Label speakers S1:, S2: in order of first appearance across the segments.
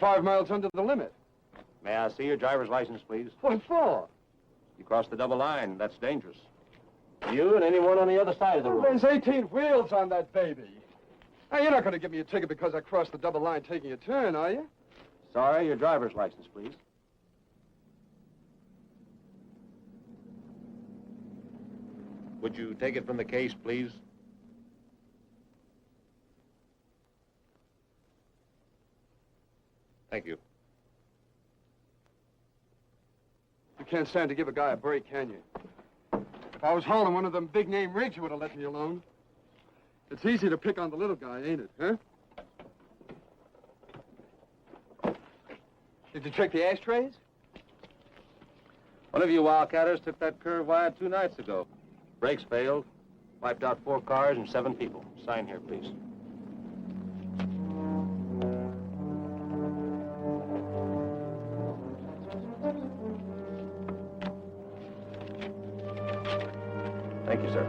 S1: 5 miles under the limit.
S2: May I see your driver's license, please?
S1: What for?
S2: You crossed the double line. That's dangerous. You and anyone on the other side of the road.
S1: There's 18 wheels on that baby. Now, you're not going to give me a ticket because I crossed the double line taking a turn, are you?
S2: Sorry, your driver's license, please. Would you take it from the case, please? Thank you.
S1: You can't stand to give a guy a break, can you? If I was hauling one of them big-name rigs, you would have let me alone. It's easy to pick on the little guy, ain't it, huh? Did you check the ashtrays?
S2: One of you wildcatters took that curve wide 2 nights ago. Brakes failed, wiped out 4 cars and 7 people. Sign here, please. Thank you, sir.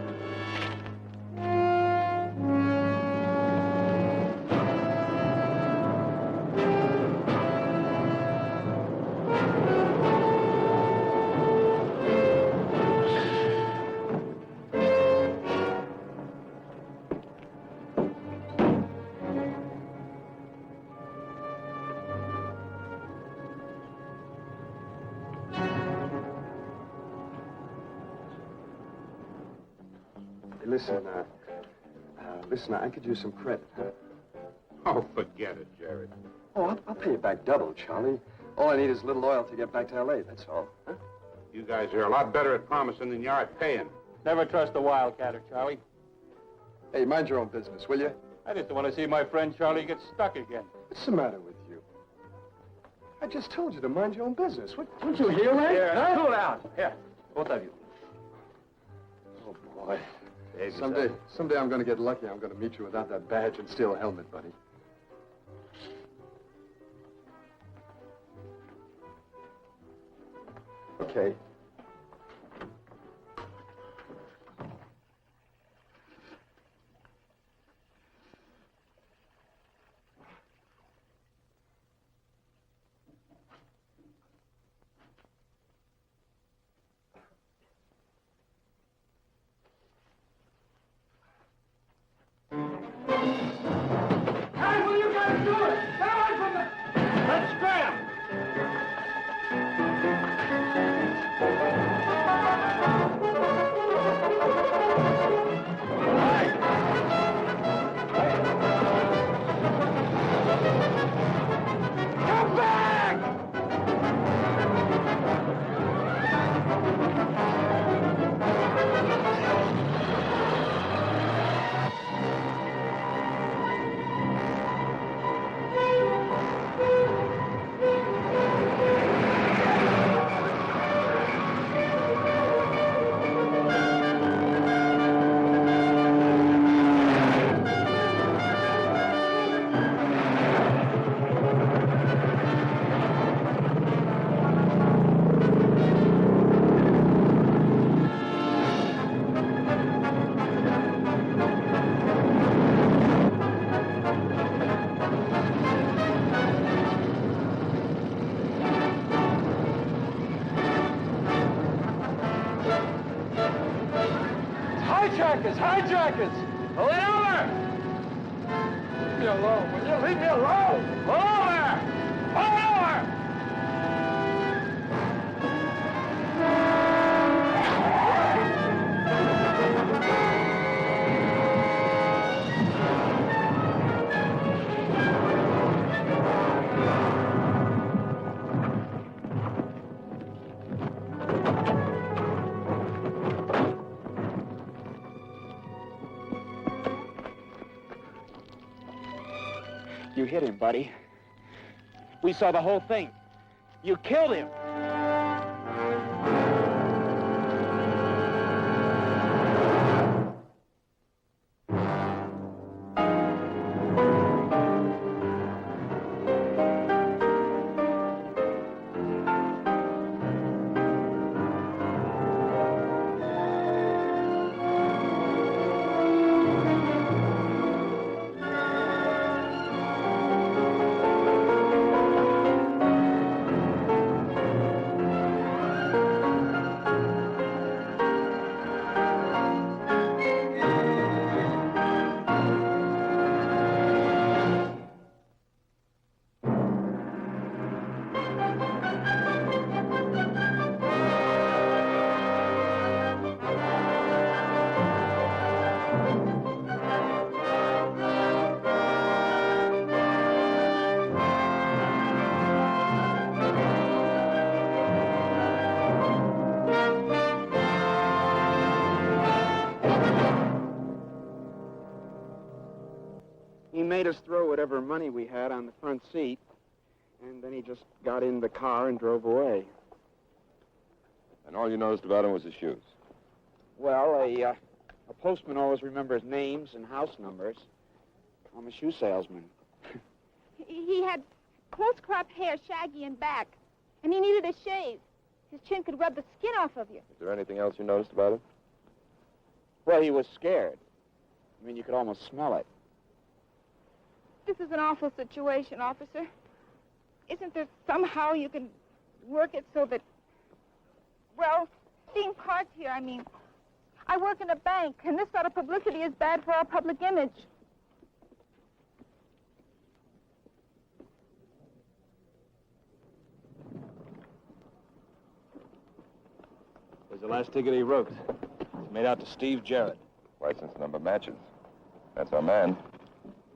S1: Listen, I could use some credit, huh?
S3: Oh, forget it, Jared.
S1: Oh, I'll pay you back double, Charlie. All I need is a little oil to get back to L.A., that's all. Huh?
S3: You guys are a lot better at promising than you are at paying.
S4: Never trust a wildcatter, Charlie.
S1: Hey, mind your own business, will you?
S4: I just want to see my friend Charlie get stuck again.
S1: What's the matter with you? I just told you to mind your own business. Don't you hear that?
S4: Here, now cool down. Here,
S2: Both of you.
S1: Oh, boy.
S2: Behave
S1: Someday I'm going to get lucky. I'm going to meet you without that badge and steal a helmet, buddy. Okay.
S4: Hijackers! Pull it over!
S1: Leave me alone, will you? Leave me alone!
S4: Pull over! Pull it over! You hit him, buddy. We saw the whole thing. You killed him. He made us throw whatever money we had on the front seat, and then he just got in the car and drove away.
S5: And all you noticed about him was his shoes?
S4: Well, a postman always remembers names and house numbers. I'm a shoe salesman.
S6: He had close-cropped hair, shaggy and back, and he needed a shave. His chin could rub the skin off of you.
S5: Is there anything else you noticed about him?
S4: Well, he was scared. I mean, you could almost smell it.
S6: This is an awful situation, officer. Isn't there somehow you can work it so that, well, being parked here, I mean, I work in a bank, and this sort of publicity is bad for our public image.
S2: There's the last ticket he wrote. It's made out to Steve Jarrett.
S5: License number matches. That's our man.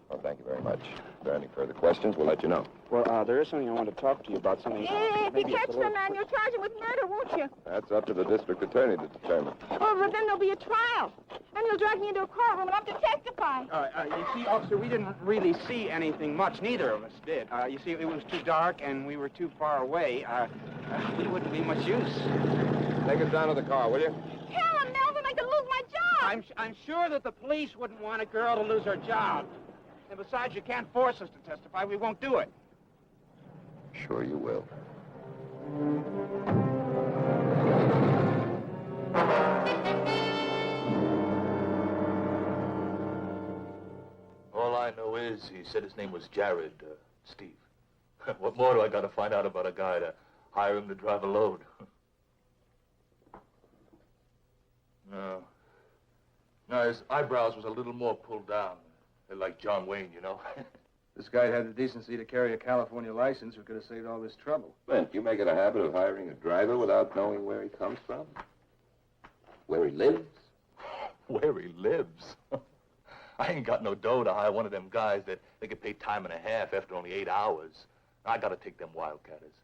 S5: Well, thank you very much. If there are any further questions, we'll let you know.
S4: Well, there is something I want to talk to you about. Something.
S6: If
S4: maybe
S6: you
S4: it's
S6: catch
S4: a
S6: the
S4: little
S6: man, you'll charge him with murder, won't you?
S5: That's up to the district attorney to determine.
S6: Oh, but then there'll be a trial. Then you'll drag me into a courtroom and I'm to testify.
S4: You see, officer, we didn't really see anything much. Neither of us did. You see, it was too dark and we were too far away. We wouldn't be much use.
S5: Take us down to the car, will you?
S6: Tell him, Melvin, I could lose my job.
S4: I'm sure that the police wouldn't want a girl to lose her job. And besides, you can't force us to testify. We won't do it.
S5: Sure you will.
S7: All I know is he said his name was Jared, Steve. What more do I got to find out about a guy to hire him to drive a load? No, his eyebrows was a little more pulled down. They're like John Wayne, you know.
S2: This guy had the decency to carry a California license who could have saved all this trouble.
S5: Clint, you make it a habit of hiring a driver without knowing where he comes from? Where he lives?
S7: Where he lives? I ain't got no dough to hire one of them guys that they could pay time and a half after only 8 hours. I gotta take them wildcatters.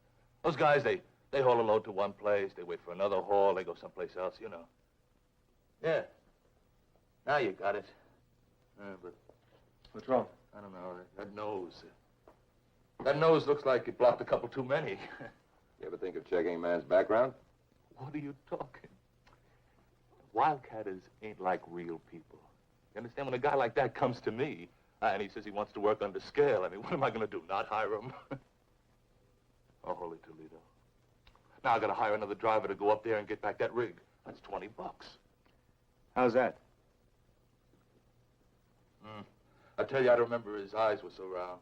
S7: Those guys, they haul a load to one place, they wait for another haul, they go someplace else, you know. Yeah. Now you got it. But
S2: What's wrong?
S7: I don't know, that nose. That nose looks like it blocked a couple too many.
S5: You ever think of checking a man's background?
S7: What are you talking? Wildcatters ain't like real people. You understand? When a guy like that comes to me, and he says he wants to work under scale, I mean, what am I going to do, not hire him? Oh, holy Toledo. Now I got to hire another driver to go up there and get back that rig. That's $20.
S2: How's that?
S7: I tell you, I remember his eyes were so round.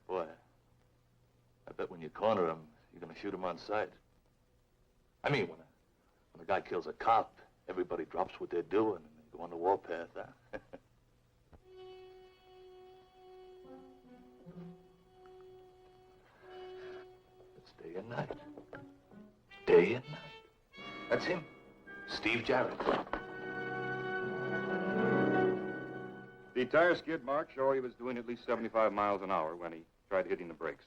S7: Boy, I bet when you corner him, you're going to shoot him on sight. I mean, when a guy kills a cop, everybody drops what they're doing and they go on the warpath, huh? It's day and night. Day and night. That's him, Steve Jarrett.
S3: The tire skid marks show he was doing at least 75 miles an hour when he tried hitting the brakes.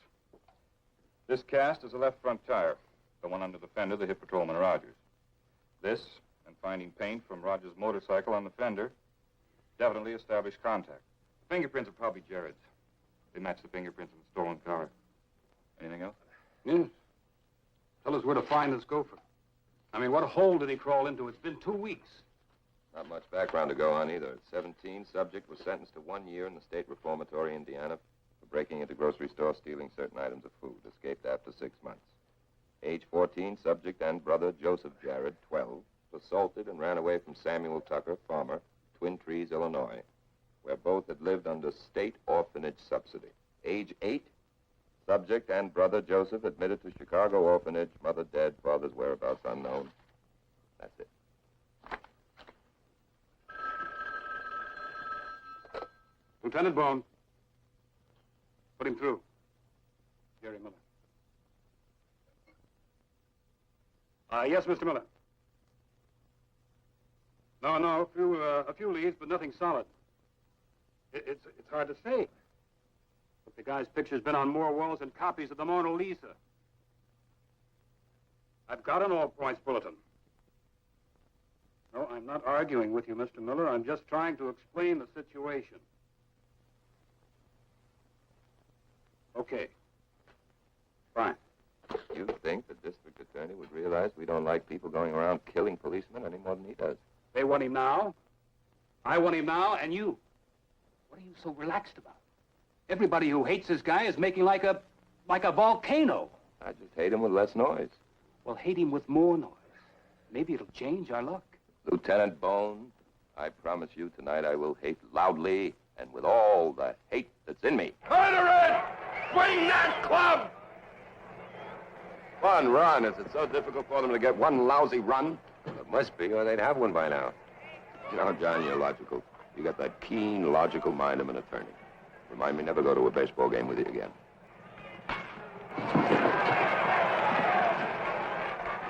S3: This cast is the left front tire, the one under the fender that hit Patrolman Rogers. This, and finding paint from Rogers' motorcycle on the fender, definitely established contact. Fingerprints are probably Jared's. They match the fingerprints of the stolen car. Anything else?
S1: Yes. Tell us where to find this gopher. I mean, what hole did he crawl into? It's been 2 weeks.
S5: Not much background to go on either. At 17, subject was sentenced to 1 year in the state reformatory, Indiana, for breaking into grocery store, stealing certain items of food. Escaped after 6 months. Age 14, subject and brother Joseph Jarrett, 12, assaulted and ran away from Samuel Tucker, farmer, Twin Trees, Illinois, where both had lived under state orphanage subsidy. Age 8, subject and brother Joseph admitted to Chicago orphanage, mother dead, father's whereabouts unknown. That's it.
S1: Lieutenant Bone.
S8: Put him through. Jerry Miller. Yes, Mr. Miller. No, a few leads, but nothing solid. It's hard to say. But the guy's picture's been on more walls than copies of the Mona Lisa. I've got an all-points bulletin. No, I'm not arguing with you, Mr. Miller. I'm just trying to explain the situation. Okay. Fine.
S5: You think the district attorney would realize we don't like people going around killing policemen any more than he does?
S8: They want him now. I want him now, and you. What are you so relaxed about? Everybody who hates this guy is making like a volcano.
S5: I just hate him with less noise.
S8: Well, hate him with more noise. Maybe it'll change our luck.
S5: Lieutenant Bone, I promise you tonight I will hate loudly and with all the hate that's in me.
S3: Murder! Swing that club!
S5: Run. Is it so difficult for them to get one lousy run? Well, it must be, or they'd have one by now. You know, John, you're logical. You got that keen, logical mind of an attorney. Remind me never go to a baseball game with you again.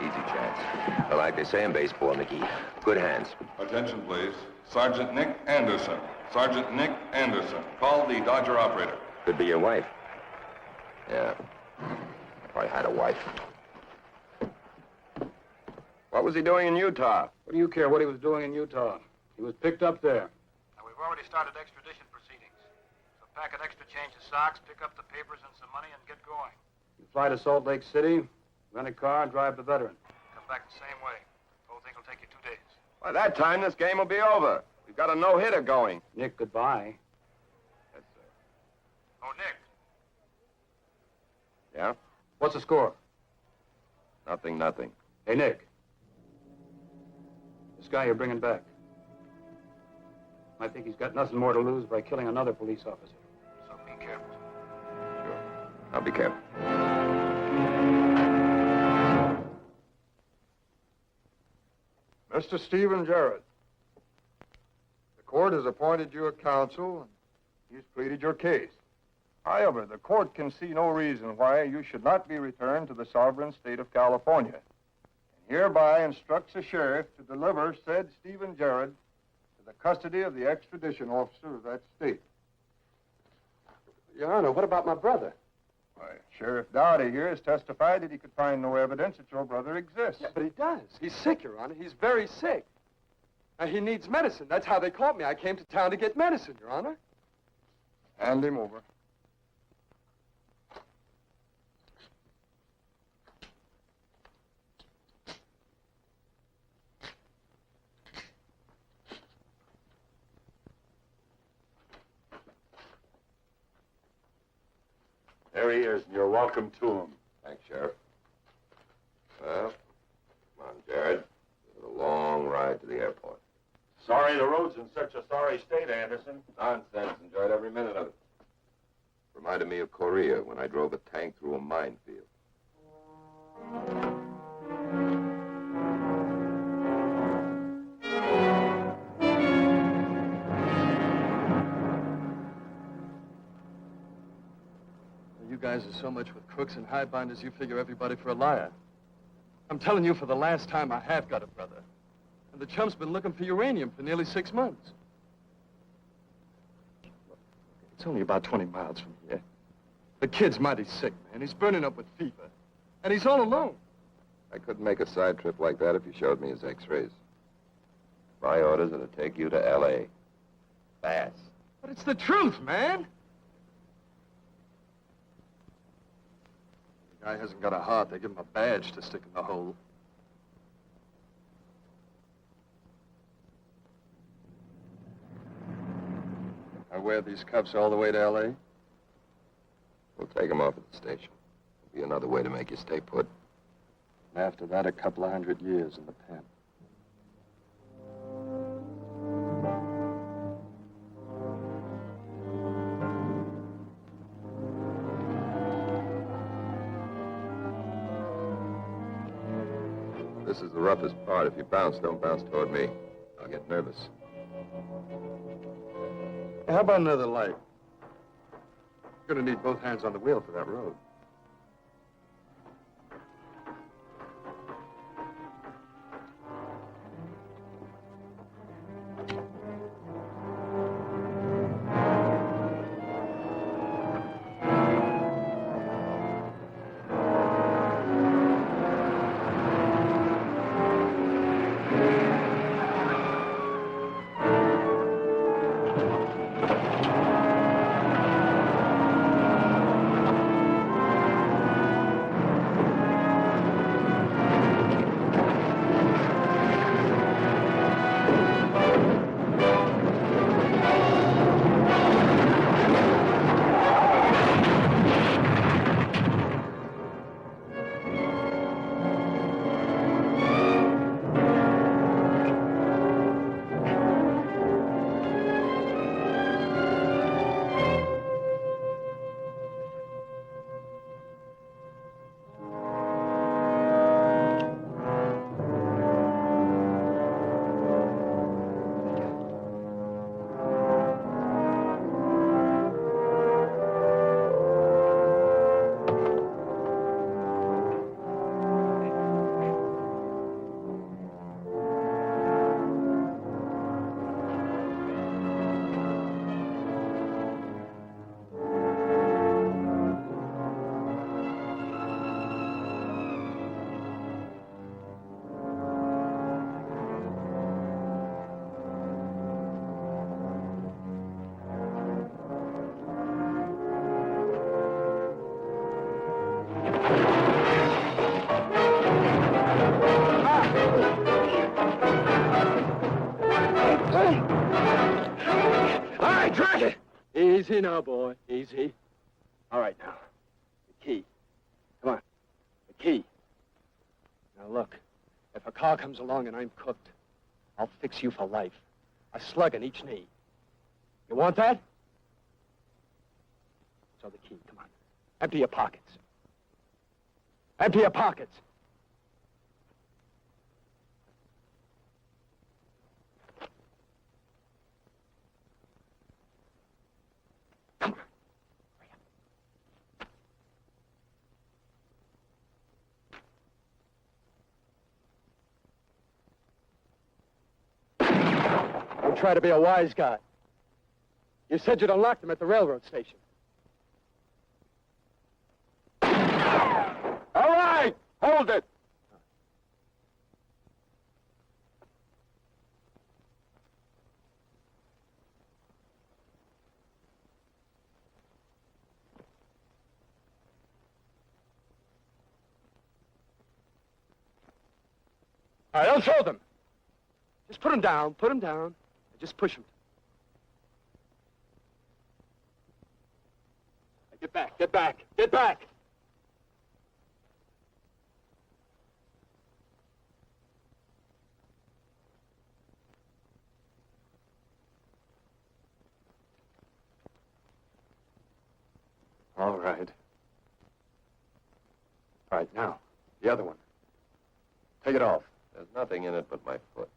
S5: Easy chance. But like they say in baseball, Nicky, good hands.
S3: Attention, please. Sergeant Nick Anderson. Sergeant Nick Anderson. Call the Dodger operator.
S5: Could be your wife. Yeah. If I had a wife. What was he doing in Utah?
S8: What do you care what he was doing in Utah? He was picked up there.
S9: Now, we've already started extradition proceedings. So pack an extra change of socks, pick up the papers and some money, and get going.
S8: You fly to Salt Lake City, rent a car, and drive the veteran.
S9: Come back the same way. The whole thing will take you 2 days.
S5: By that time, this game will be over. We've got a no-hitter going.
S8: Nick, goodbye.
S5: Yes, sir.
S9: Oh, Nick.
S5: Yeah?
S8: What's the score?
S5: Nothing.
S8: Hey, Nick. This guy you're bringing back. I think he's got nothing more to lose by killing another police officer.
S9: So be careful.
S5: Sure. I'll be careful.
S1: Mr. Stephen Jarrett, the court has appointed you a counsel, and he's pleaded your case. However, the court can see no reason why you should not be returned to the sovereign state of California, and hereby instructs the sheriff to deliver said Stephen Jarrett to the custody of the extradition officer of that state.
S2: Your Honor, what about my brother?
S1: Why, Sheriff Dowdy here has testified that he could find no evidence that your brother exists.
S2: Yeah, but he does. He's sick, Your Honor. He's very sick. And he needs medicine. That's how they caught me. I came to town to get medicine, Your Honor.
S1: Hand him over.
S3: There he is, and you're welcome to him.
S5: Thanks, Sheriff. Well, come on, Jared. It's a long ride to the airport.
S3: Sorry the road's in such a sorry state, Anderson.
S5: Nonsense. Enjoyed every minute of it. Reminded me of Korea when I drove a tank through a minefield.
S2: You guys are so much with crooks and highbinders, you figure everybody for a liar. I'm telling you for the last time, I have got a brother. And the chump's been looking for uranium for nearly 6 months. It's only about 20 miles from here. The kid's mighty sick, man. He's burning up with fever. And he's all alone.
S5: I couldn't make a side trip like that if you showed me his x-rays. My orders are to take you to L.A. Fast.
S2: But it's the truth, man. The guy hasn't got a heart. They give him a badge to stick in the hole. I wear these cuffs all the way to L.A.?
S5: We'll take him off at the station. There'll be another way to make you stay put.
S2: And after that, a couple of 100 years in the pen.
S5: This is the roughest part. If you bounce, don't bounce toward me. I'll get nervous.
S2: How about another light? You're going to need both hands on the wheel for that road.
S4: Easy now, boy. Easy. All right, now. The key. Come on. The key. Now, look. If a car comes along and I'm cooked, I'll fix you for life. A slug in each knee. You want that? So the key. Come on. Empty your pockets. Empty your pockets. Don't try to be a wise guy. You said you'd unlock them at the railroad station.
S8: All right! Hold it!
S4: All right, don't throw them. Just put them down, and just push them. Get back, get back, get back! All right. All right, now, the other one. Take it off.
S5: There's nothing in it but my foot.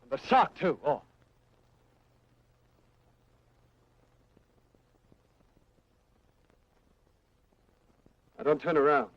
S4: And the sock, too. Oh. Now, don't turn around.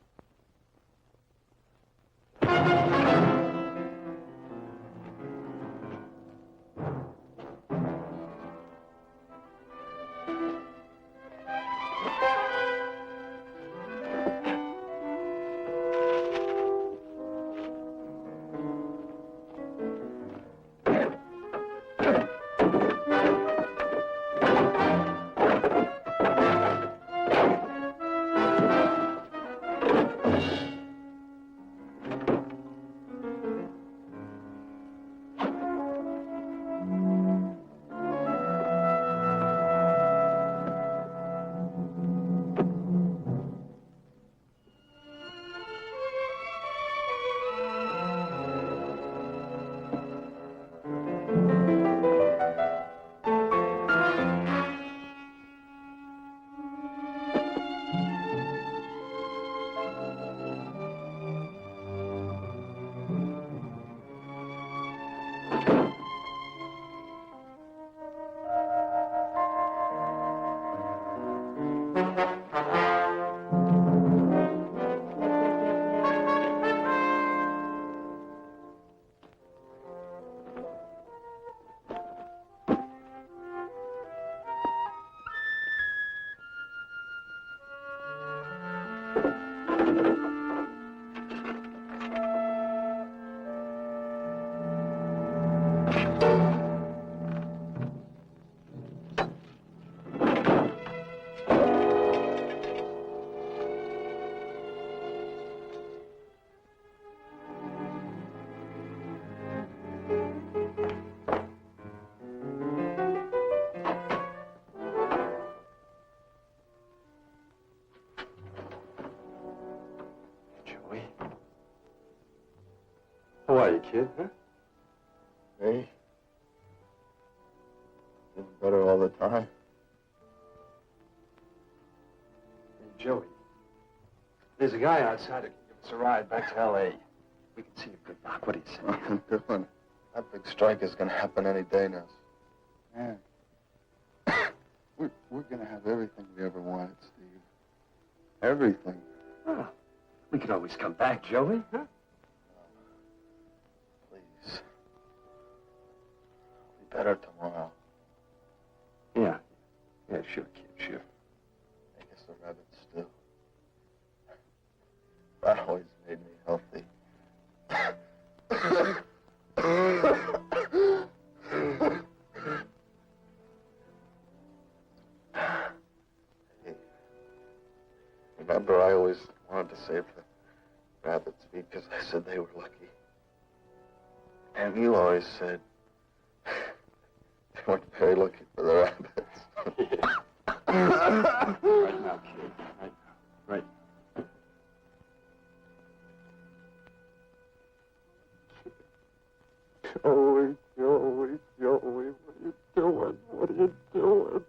S4: How are you, kid, huh?
S1: Me? Getting better all the time.
S4: Hey, Joey. There's a guy outside who can give us a ride back to L.A. We can see a good knock. What do you say?
S1: What I'm doing. That big strike is going to happen any day now. Man. We're going to have everything we ever wanted, Steve. Everything.
S4: Oh, we can always come back, Joey, huh?
S1: Please. Be better tomorrow.
S4: Yeah. Yeah, sure, kid, sure.
S1: Make us a rabbit stew. That always made me healthy. Hey, remember I always wanted to save the rabbits because I said they were lucky. And you always said they weren't very lucky for the rabbits.
S4: Right now, kid. Right now. Right.
S1: Joey, Joey, Joey, what are you doing? What are you doing?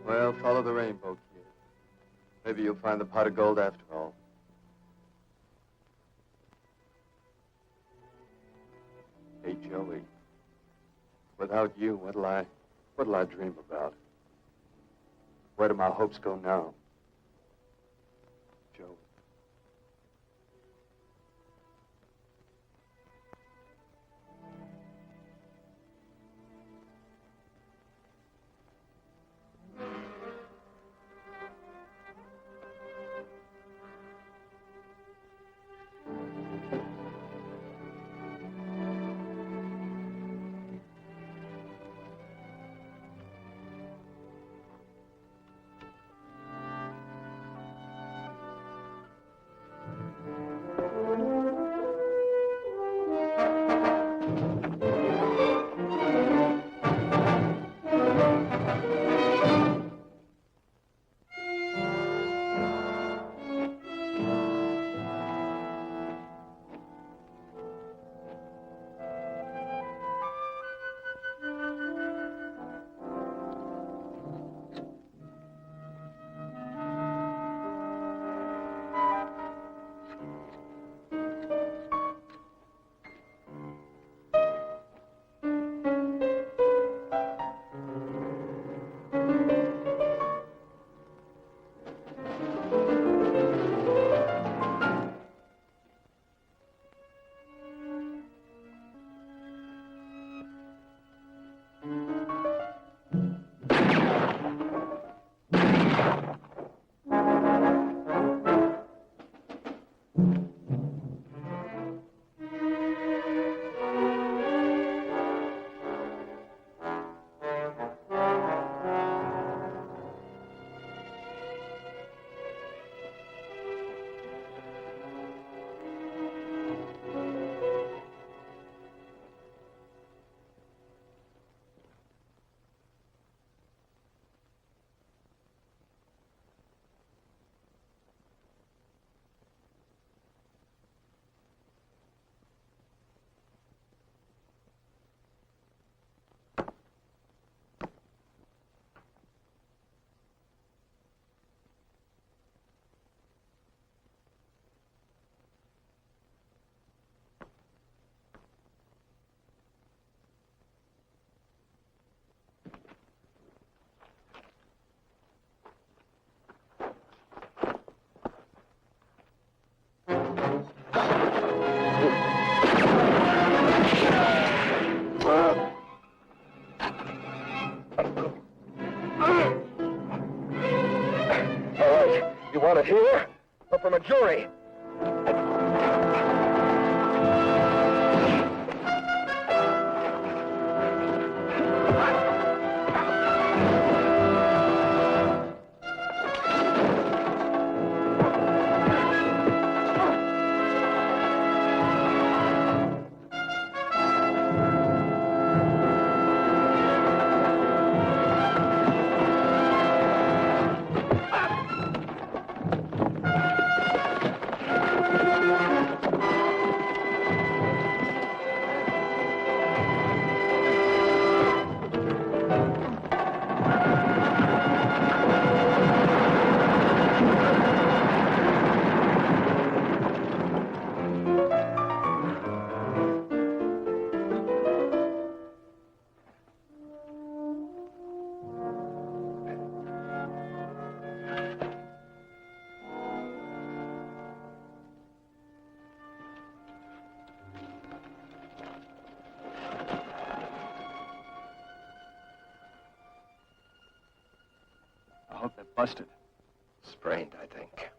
S2: Well, follow the rainbow, kid. Maybe you'll find the pot of gold after all. Hey, Joey. Without you, what'll I dream about? Where do my hopes go now? Joey.
S4: want it here or from a jury? I hope they're busted.
S5: Sprained, I think.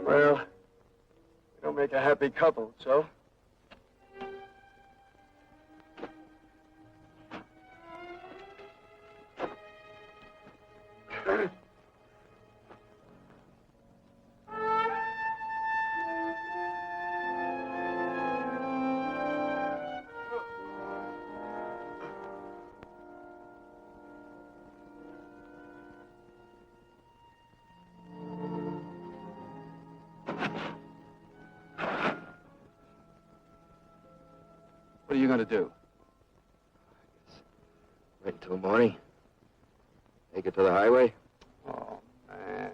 S4: Well, we don't make a happy couple, so?
S2: What are you going to do?
S5: Wait until morning. Take it to the highway.
S2: Oh, man.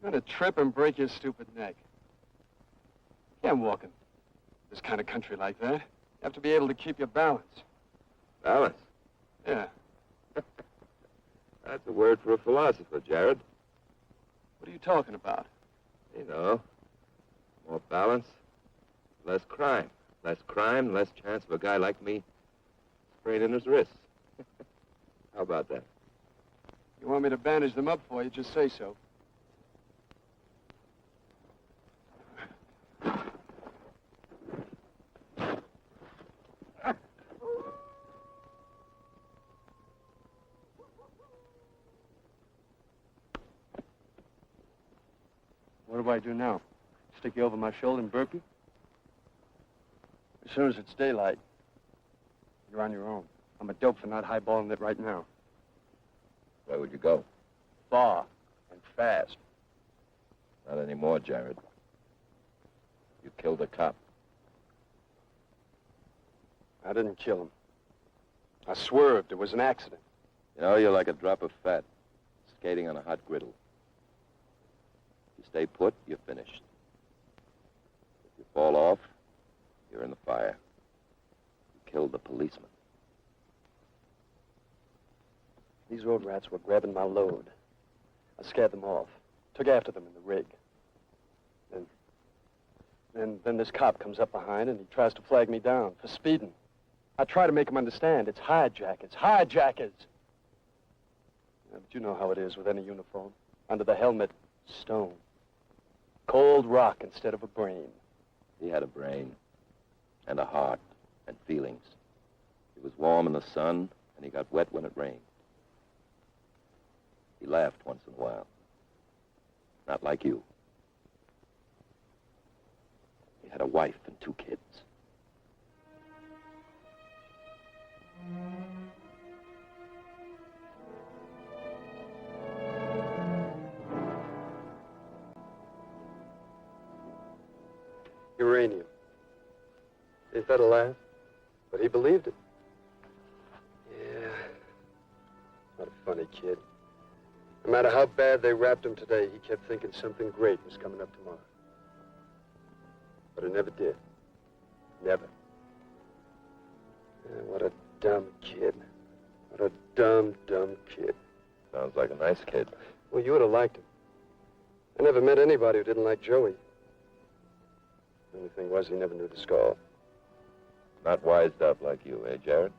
S2: You're going to trip and break your stupid neck. You can't walk in this kind of country like that. You have to be able to keep your balance.
S5: Balance?
S2: Yeah.
S5: That's a word for a philosopher, Jared.
S2: What are you talking about?
S5: You know, more balance, less crime. Less crime, less chance of a guy like me spraining his wrists. How about that?
S2: You want me to bandage them up for you, just say so.
S4: What do I do now? Stick you over my shoulder and burp you? As soon as it's daylight, you're on your own. I'm a dope for not highballing it right now.
S5: Where would you go?
S4: Far and fast.
S5: Not anymore, Jared. You killed a cop.
S4: I didn't kill him. I swerved. It was an accident.
S5: You know, you're like a drop of fat skating on a hot griddle. If you stay put, you're finished. If you fall off, you're in the fire. You killed the policeman.
S4: These road rats were grabbing my load. I scared them off. Took after them in the rig. Then this cop comes up behind and he tries to flag me down for speeding. I try to make him understand. It's hijackers. Hijackers! Yeah, but you know how it is with any uniform. Under the helmet, stone. Cold rock instead of a brain.
S5: He had a brain. And a heart, and feelings. He was warm in the sun, and he got wet when it rained. He laughed once in a while. Not like you. He had a wife and 2 kids.
S4: Uranium. Is that a laugh? But he believed it. Yeah. Not a funny kid. No matter how bad they wrapped him today, he kept thinking something great was coming up tomorrow. But it never did. Never. Yeah, what a dumb kid. What a dumb, dumb kid.
S5: Sounds like a nice kid.
S4: Well, you would have liked him. I never met anybody who didn't like Joey. The only thing was he never knew the score.
S5: Not wised up like you, eh, Jared?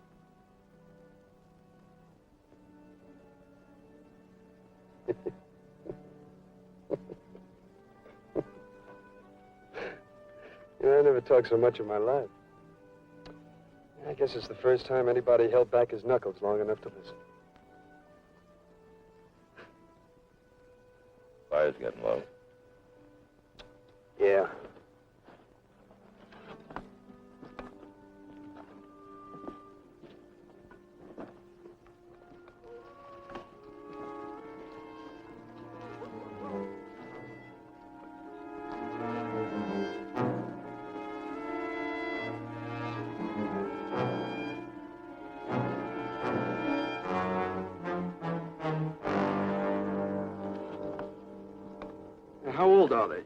S2: never talked so much in my life. I guess it's the first time anybody held back his knuckles long enough to listen.
S5: Fire's getting low.
S2: Yeah. How old are they?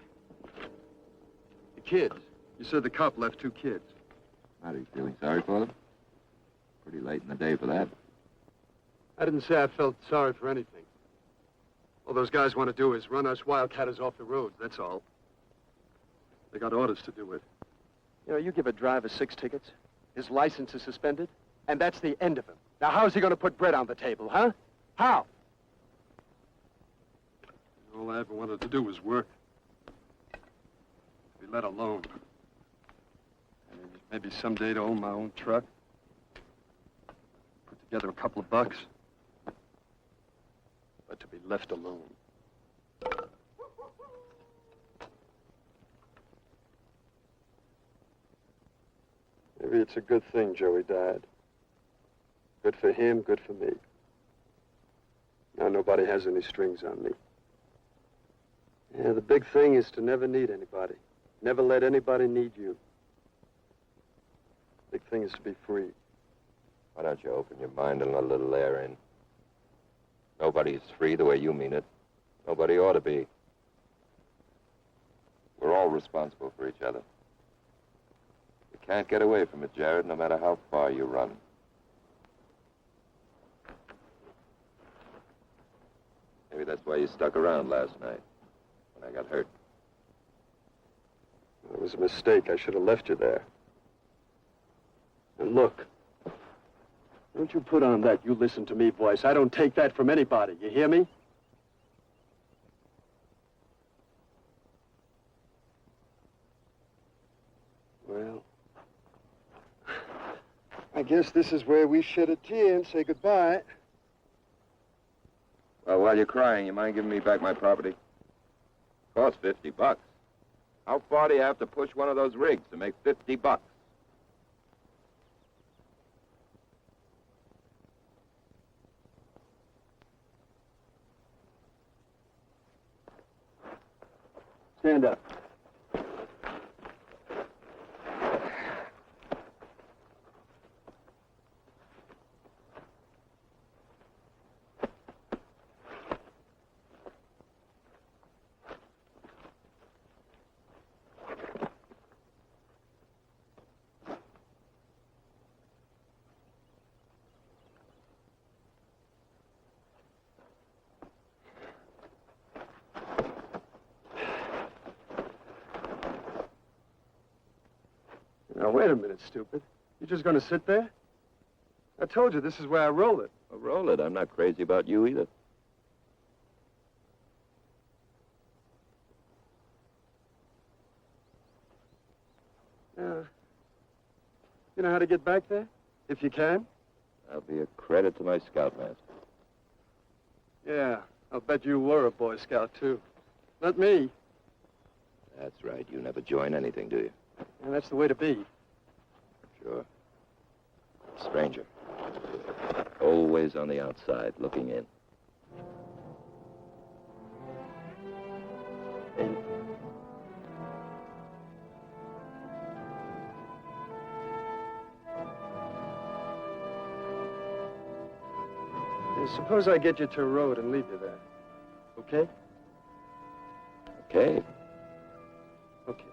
S2: The kids. You said the cop left 2 kids.
S5: Are you feeling sorry for them? Pretty late in the day for that.
S2: I didn't say I felt sorry for anything. All those guys want to do is run us wildcatters off the roads, that's all. They got orders to do it. You know, you give a driver 6 tickets, his license is suspended, and that's the end of him. Now, how's he going to put bread on the table, huh? How? All I ever wanted to do was work. Be let alone. Maybe someday to own my own truck. Put together a couple of bucks. But to be left alone. Maybe it's a good thing Joey died. Good for him, good for me. Now nobody has any strings on me. Yeah, the big thing is to never need anybody. Never let anybody need you. Big thing is to be free.
S5: Why don't you open your mind and let a little air in? Nobody is free the way you mean it. Nobody ought to be. We're all responsible for each other. You can't get away from it, Jared, no matter how far you run. Maybe that's why you stuck around last night, when I got hurt.
S2: It was a mistake. I should have left you there. And look, don't you put on that you listen to me voice. I don't take that from anybody. You hear me? Well, I guess this is where we shed a tear and say goodbye.
S5: Well, while you're crying, you mind giving me back my property? Costs $50. How far do you have to push one of those rigs to make $50?
S2: Stand up. Now, wait a minute, stupid. You just gonna sit there? I told you this is where I roll it.
S5: Well, roll it. I'm not crazy about you either.
S2: Yeah. You know how to get back there? If you can?
S5: That'll be a credit to my scoutmaster.
S2: Yeah, I'll bet you were a Boy Scout, too. Not me.
S5: That's right. You never join anything, do you?
S2: And that's the way to be.
S5: Sure. Stranger. Always on the outside, looking in.
S2: And suppose I get you to a road and leave you there. Okay?
S5: Okay.
S2: Okay.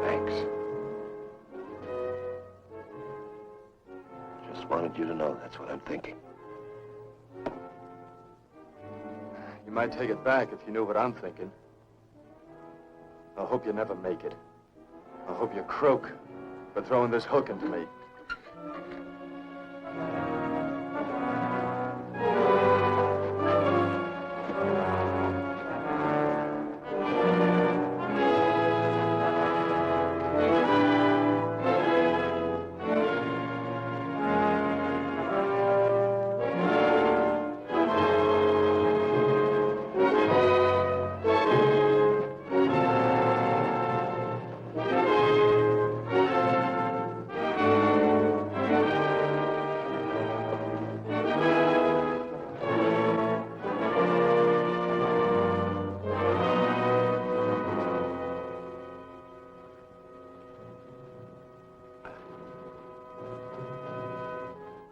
S2: Thanks.
S5: want you to know that's what I'm thinking.
S2: You might take it back if you knew what I'm thinking. I hope you never make it. I hope you croak for throwing this hook into me.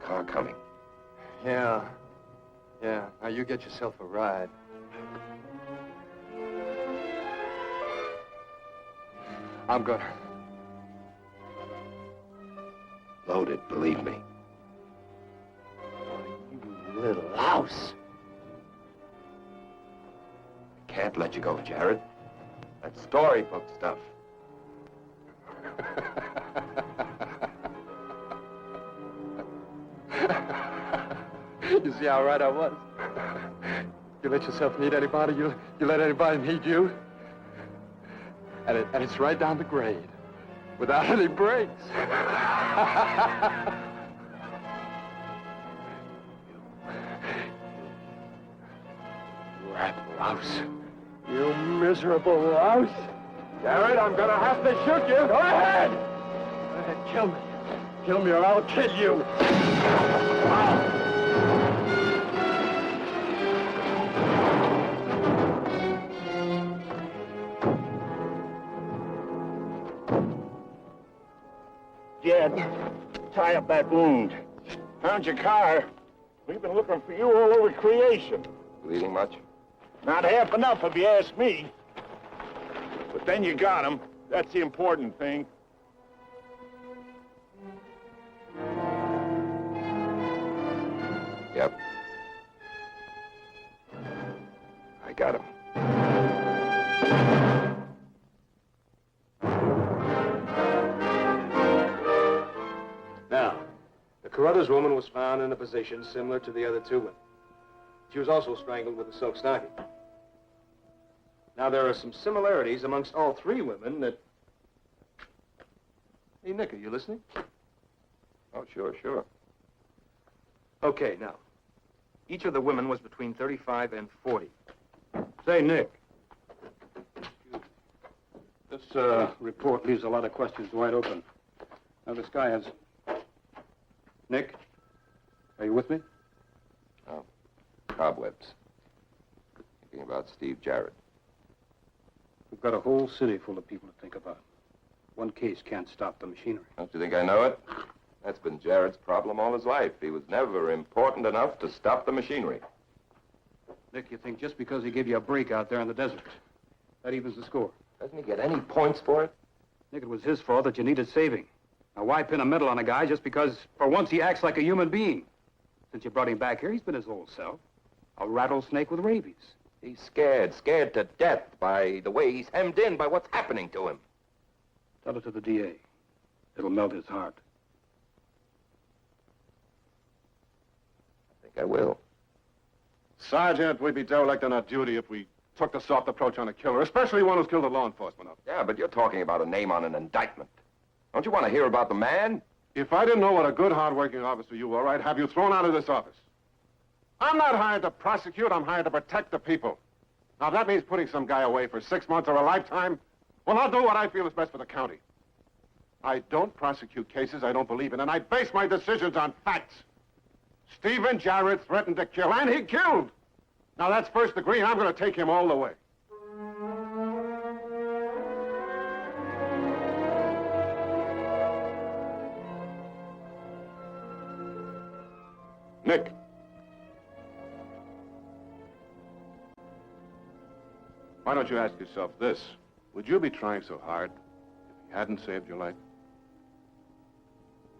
S5: Car coming.
S2: Yeah. Now you get yourself a ride. I'm gonna.
S5: Loaded, believe me. You little louse. I can't let you go, Jared. That's storybook stuff.
S2: You see how right I was? You let yourself meet anybody, you let anybody meet you. And it's right down the grade, without any brakes. You rat louse. You miserable louse. Jared, I'm gonna have to shoot you. Go ahead! Go ahead, kill me. Kill me or I'll kill you.
S10: Jed, tie up that wound. Found your car. We've been looking for you all over creation.
S5: Bleeding much?
S10: Not half enough, if you ask me. But then you got him. That's the important thing.
S5: Yep. I got him.
S9: Now, the Carruthers woman was found in a position similar to the other two women. She was also strangled with a silk stocking. Now, there are some similarities amongst all three women that... Hey, Nick, are you listening?
S5: Oh, sure.
S9: Okay, now, each of the women was between 35 and 40.
S8: Say, Nick. This report leaves a lot of questions wide open. Now, this guy has... Nick, are you with me?
S5: Oh, cobwebs. Thinking about Steve Jarrett.
S8: We've got a whole city full of people to think about. One case can't stop the machinery.
S5: Don't you think I know it? That's been Jarrett's problem all his life. He was never important enough to stop the machinery.
S8: Nick, you think just because he gave you a break out there in the desert, that evens the score?
S5: Doesn't he get any points for it?
S8: Nick, it was his fault that you needed saving. Now, why pin a medal on a guy just because, for once, he acts like a human being? Since you brought him back here, he's been his old self. A rattlesnake with rabies.
S5: He's scared to death by the way he's hemmed in by what's happening to him.
S8: Tell it to the DA. It'll melt his heart.
S5: I think I will.
S11: Sergeant, we'd be derelict on our duty if we took the soft approach on a killer, especially one who's killed a law enforcement officer.
S5: Yeah, but you're talking about a name on an indictment. Don't you want to hear about the man?
S11: If I didn't know what a good, hard-working officer you were, I'd have you thrown out of this office. I'm not hired to prosecute, I'm hired to protect the people. Now, if that means putting some guy away for 6 months or a lifetime, well, I'll do what I feel is best for the county. I don't prosecute cases I don't believe in, and I base my decisions on facts. Stephen Jarrett threatened to kill, and he killed. Now, that's first degree, and I'm going to take him all the way. Nick. Why don't you ask yourself this? Would you be trying so hard if he hadn't saved your life?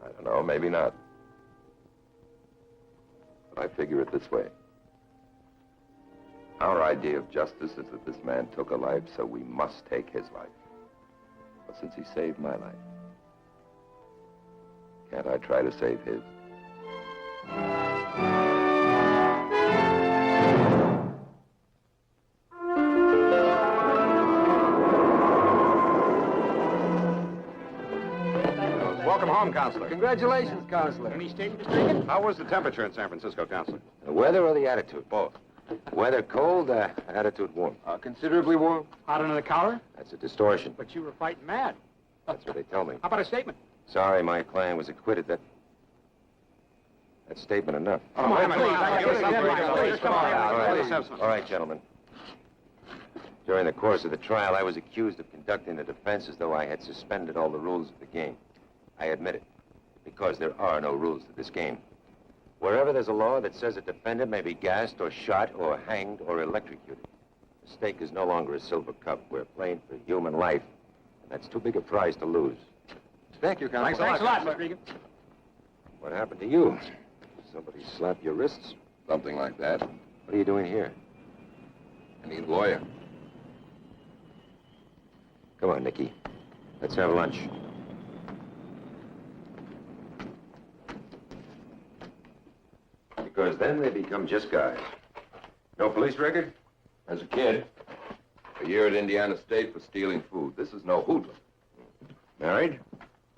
S5: I don't know, maybe not. I figure it this way. Our idea of justice is that this man took a life, so we must take his life. But since he saved my life, can't I try to save his?
S11: Welcome home, Counselor.
S4: Congratulations, Counselor.
S10: Any statements taken?
S11: How was the temperature in San Francisco, Counselor?
S5: The weather or the attitude? Both. Weather cold, attitude warm.
S4: Considerably warm.
S10: Hot under the collar?
S5: That's a distortion.
S10: But you were fighting mad.
S5: That's what they tell me.
S10: How about a statement?
S5: Sorry, my client was acquitted. That statement enough.
S10: Come on,
S11: Come on.
S5: All right, gentlemen. During the course of the trial, I was accused of conducting the defense as though I had suspended all the rules of the game. I admit it, because there are no rules to this game. Wherever there's a law that says a defendant may be gassed or shot or hanged or electrocuted, the stake is no longer a silver cup. We're playing for human life, and that's too big a prize to lose.
S4: Thank you, Counselor.
S10: Thanks a lot, Mr. Egan.
S5: What happened to you? Somebody slapped your wrists?
S12: Something like that.
S5: What are you doing here?
S12: I need a lawyer.
S5: Come on, Nicky. Let's have lunch. Because then they become just guys. No police record?
S12: As a kid, a year at Indiana State for stealing food. This is no hoodlum.
S5: Married?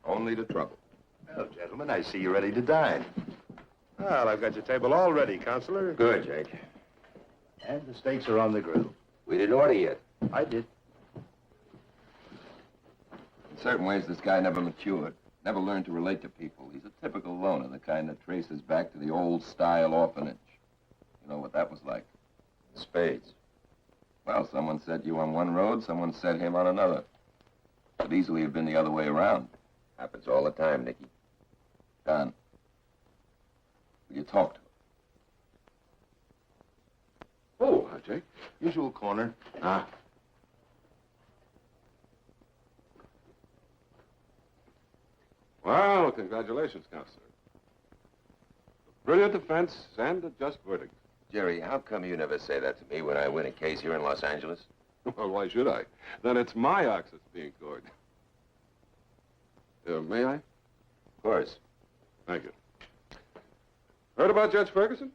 S12: Only to trouble.
S13: Well, gentlemen, I see you're ready to dine. Well, I've got your table all ready, Counselor.
S5: Good, Jake.
S13: And the steaks are on the grill.
S5: We didn't order yet.
S13: I did.
S12: In certain ways, this guy never matured. Never learned to relate to people. He's a typical loner, the kind that traces back to the old-style orphanage. You know what that was like?
S5: Spades.
S12: Well, someone set you on one road, someone set him on another. Could easily have been the other way around.
S5: Happens all the time, Nicky.
S12: Don, will you talk to him?
S11: Oh, Jake.
S13: Usual corner.
S11: Well, congratulations, Counselor. A brilliant defense and a just verdict.
S5: Jerry, how come you never say that to me when I win a case here in Los Angeles?
S11: Well, why should I? Then it's my ox that's being gored. May I?
S5: Of course.
S11: Thank you. Heard about Judge Ferguson?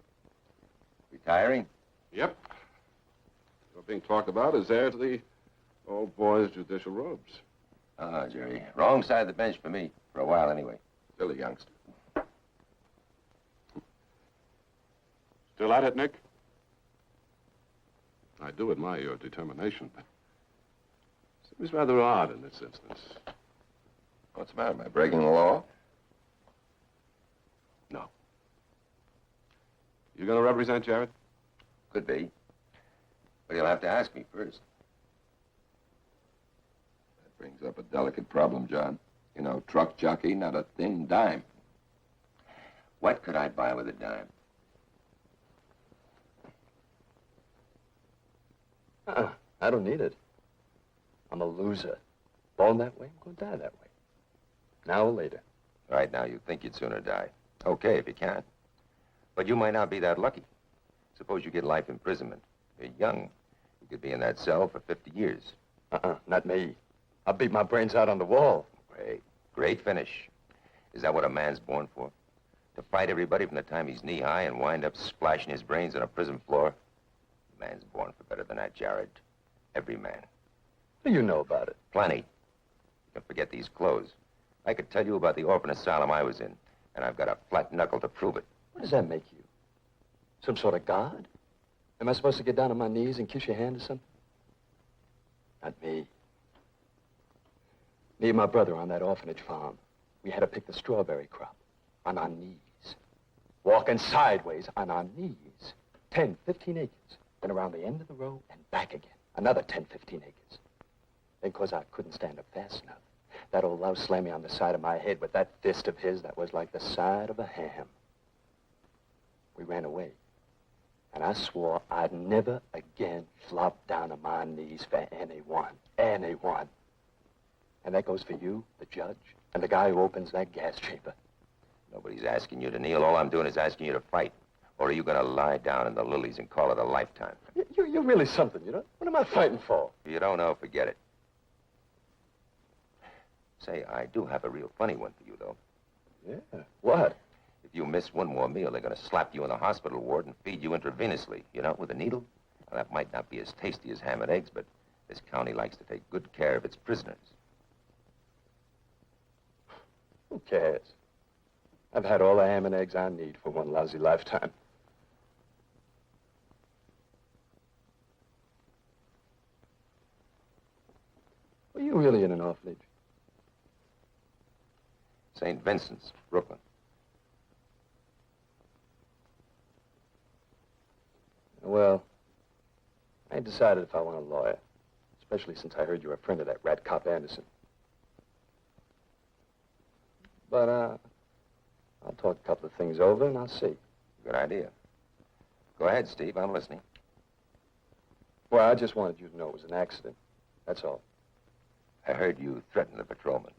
S5: Retiring?
S11: Yep. You're being talked about as heir to the old boy's judicial robes.
S5: Jerry. Wrong side of the bench for me. For a while, anyway.
S11: Still a youngster. Still at it, Nick? I do admire your determination, but it seems rather odd in this instance.
S12: What's the matter? Am I breaking the law?
S11: No. You going to represent Jared?
S5: Could be. But you'll have to ask me first.
S12: That brings up a delicate problem, John. You know, truck jockey, not a thin dime.
S5: What could I buy with a dime?
S4: I don't need it. I'm a loser. Born that way, I'm gonna die that way. Now or later.
S5: Right now, you think you'd sooner die. Okay, if you can. But you might not be that lucky. Suppose you get life imprisonment. You're young. You could be in that cell for 50 years.
S4: Not me. I'll beat my brains out on the wall.
S5: Great. Great finish. Is that what a man's born for? To fight everybody from the time he's knee-high and wind up splashing his brains on a prison floor? A man's born for better than that, Jared. Every man.
S4: What do you know about it?
S5: Plenty. You can forget these clothes. I could tell you about the orphan asylum I was in, and I've got a flat knuckle to prove it.
S4: What does that make you? Some sort of god? Am I supposed to get down on my knees and kiss your hand or something? Not me. Me and my brother on that orphanage farm. We had to pick the strawberry crop on our knees. Walking sideways on our knees. 10, 15 acres. Then around the end of the row and back again. Another 10, 15 acres. Then, 'cause I couldn't stand up fast enough, that old louse slammed me on the side of my head with that fist of his that was like the side of a ham. We ran away. And I swore I'd never again flop down on my knees for anyone. Anyone. And that goes for you, the judge, and the guy who opens that gas chamber.
S5: Nobody's asking you to kneel. All I'm doing is asking you to fight. Or are you going to lie down in the lilies and call it a lifetime?
S2: You're really something, you know? What am I fighting for?
S5: If you don't know, forget it. Say, I do have a real funny one for you, though.
S2: Yeah, what?
S5: If you miss one more meal, they're going to slap you in the hospital ward and feed you intravenously, you know, with a needle. Well, that might not be as tasty as ham and eggs, but this county likes to take good care of its prisoners.
S2: Who cares? I've had all the ham and eggs I need for one lousy lifetime. Were you really in an orphanage?
S5: St. Vincent's, Brooklyn.
S2: Well, I ain't decided if I want a lawyer, especially since I heard you were a friend of that rat cop Anderson. But, I'll talk a couple of things over and I'll see.
S5: Good idea. Go ahead, Steve. I'm listening.
S2: Well, I just wanted you to know it was an accident. That's all.
S5: I heard you threaten the patrolman.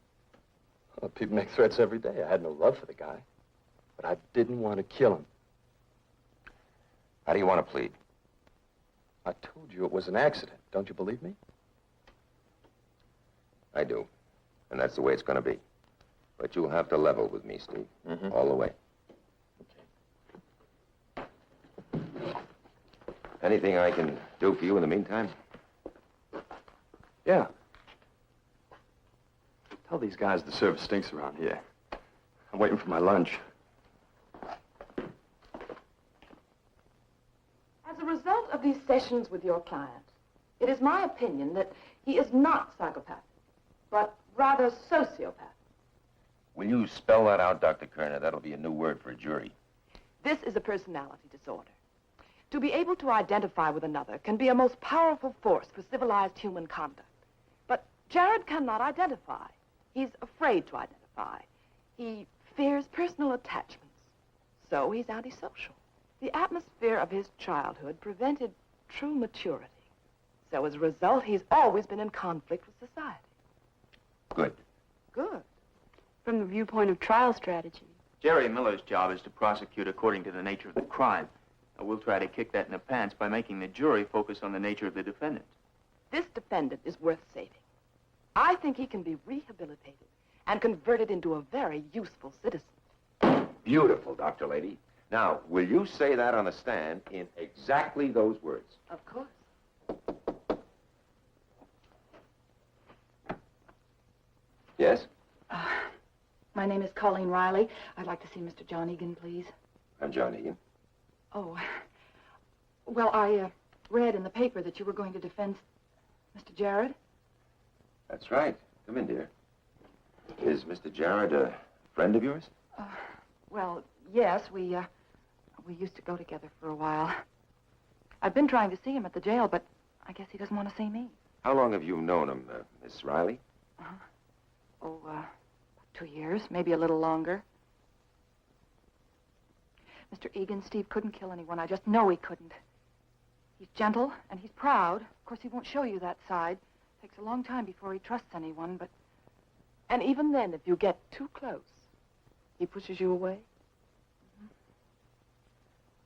S2: Well, people make threats every day. I had no love for the guy. But I didn't want to kill him.
S5: How do you want to plead?
S2: I told you it was an accident. Don't you believe me?
S5: I do. And that's the way it's going to be. But you'll have to level with me, Steve.
S2: Mm-hmm.
S5: All the way. Okay. Anything I can do for you in the meantime?
S2: Yeah. Tell these guys the service stinks around here. I'm waiting for my lunch.
S14: As a result of these sessions with your client, it is my opinion that he is not psychopathic, but rather sociopathic.
S5: Will you spell that out, Dr. Kerner? That'll be a new word for a jury.
S14: This is a personality disorder. To be able to identify with another can be a most powerful force for civilized human conduct. But Jared cannot identify. He's afraid to identify. He fears personal attachments. So he's antisocial. The atmosphere of his childhood prevented true maturity. So as a result, he's always been in conflict with society.
S5: Good.
S14: Good.
S15: From the viewpoint of trial strategy.
S16: Jerry Miller's job is to prosecute according to the nature of the crime. We'll try to kick that in the pants by making the jury focus on the nature of the defendant.
S14: This defendant is worth saving. I think he can be rehabilitated and converted into a very useful citizen.
S5: Beautiful, Dr. Lady. Now, will you say that on the stand in exactly those words?
S14: Of course.
S5: Yes?
S14: My name is Colleen Riley. I'd like to see Mr. John Egan, please.
S5: I'm John Egan.
S14: Oh, well, I read in the paper that you were going to defend Mr. Jared.
S5: That's right. Come in, dear. Is Mr. Jared a friend of yours?
S14: Well, yes, we used to go together for a while. I've been trying to see him at the jail, but I guess he doesn't want to see me.
S5: How long have you known him, Miss Riley?
S14: 2 years, maybe a little longer. Mr. Egan, Steve couldn't kill anyone. I just know he couldn't. He's gentle, and he's proud. Of course, he won't show you that side. Takes a long time before he trusts anyone, but... And even then, if you get too close, he pushes you away.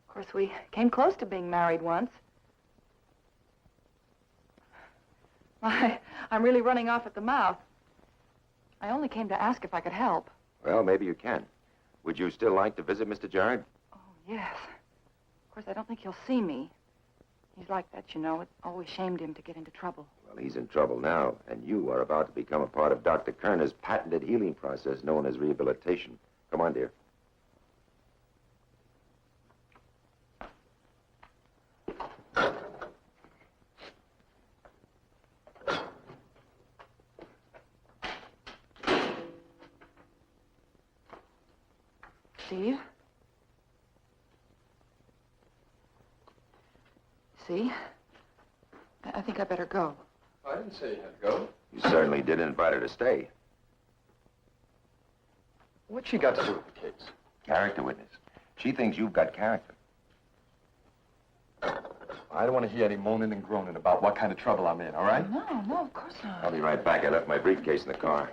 S14: Of course, we came close to being married once. I'm really running off at the mouth. I only came to ask if I could help.
S5: Well, maybe you can. Would you still like to visit Mr. Jared?
S14: Oh, yes. Of course, I don't think he'll see me. He's like that, you know. It always shamed him to get into trouble.
S5: Well, he's in trouble now, and you are about to become a part of Dr. Kerner's patented healing process known as rehabilitation. Come on, dear.
S14: Steve? See? I think I better go.
S2: I didn't say you had to go.
S5: You certainly did invite her to stay.
S2: What's she got to do with the case?
S5: Character witness. She thinks you've got character.
S2: I don't want to hear any moaning and groaning about what kind of trouble I'm in, all right?
S14: No, of course not.
S5: I'll be right back. I left my briefcase in the car.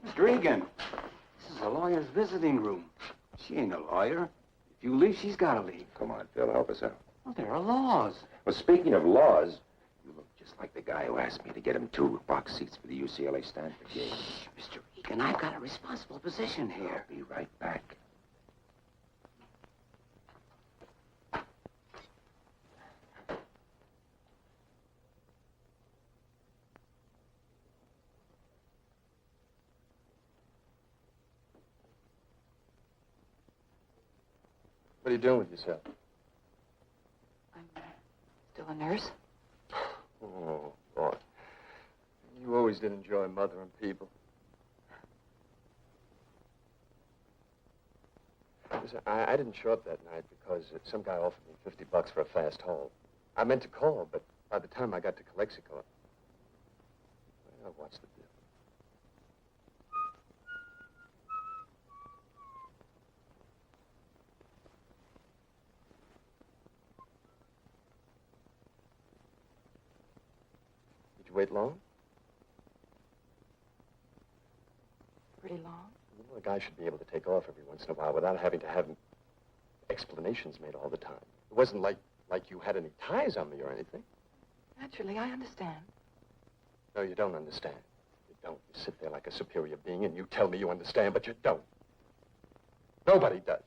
S10: Mr. Egan, this is a lawyer's visiting room. She ain't a lawyer.
S17: If you leave, she's got to leave.
S5: Come on, Phil, help us out.
S17: Well, there are laws.
S5: Well, speaking of laws, you look just like the guy who asked me to get him 2 box seats for the UCLA Stanford game.
S17: Mr. Egan, I've got a responsible position here.
S5: I'll be right back.
S2: What are you doing with yourself?
S14: I'm still a nurse.
S2: Oh, boy. You always did enjoy mothering people. Listen, I didn't show up that night because some guy offered me $50 for a fast haul. I meant to call, but by the time I got to Calexico, well, what's the deal? Did you wait long?
S14: Pretty long.
S2: You know, a guy should be able to take off every once in a while without having to have explanations made all the time. It wasn't like you had any ties on me or anything.
S14: Naturally, I understand.
S2: No, you don't understand. You don't. You sit there like a superior being and you tell me you understand, but you don't. Nobody does.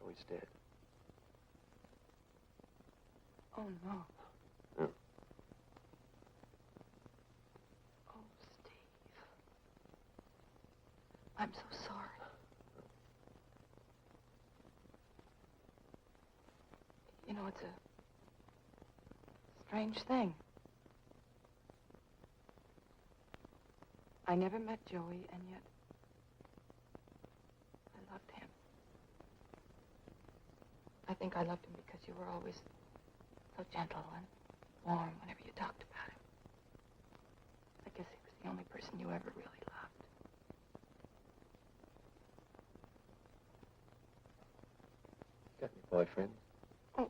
S2: Joey's dead.
S14: Oh, no.
S2: Yeah.
S14: Oh, Steve. I'm so sorry. You know, it's a strange thing. I never met Joey, and yet I loved him. I think I loved him because you were always so gentle and warm whenever you talked about him. I guess he was the only person you ever really loved.
S2: Got any boyfriend?
S14: Oh,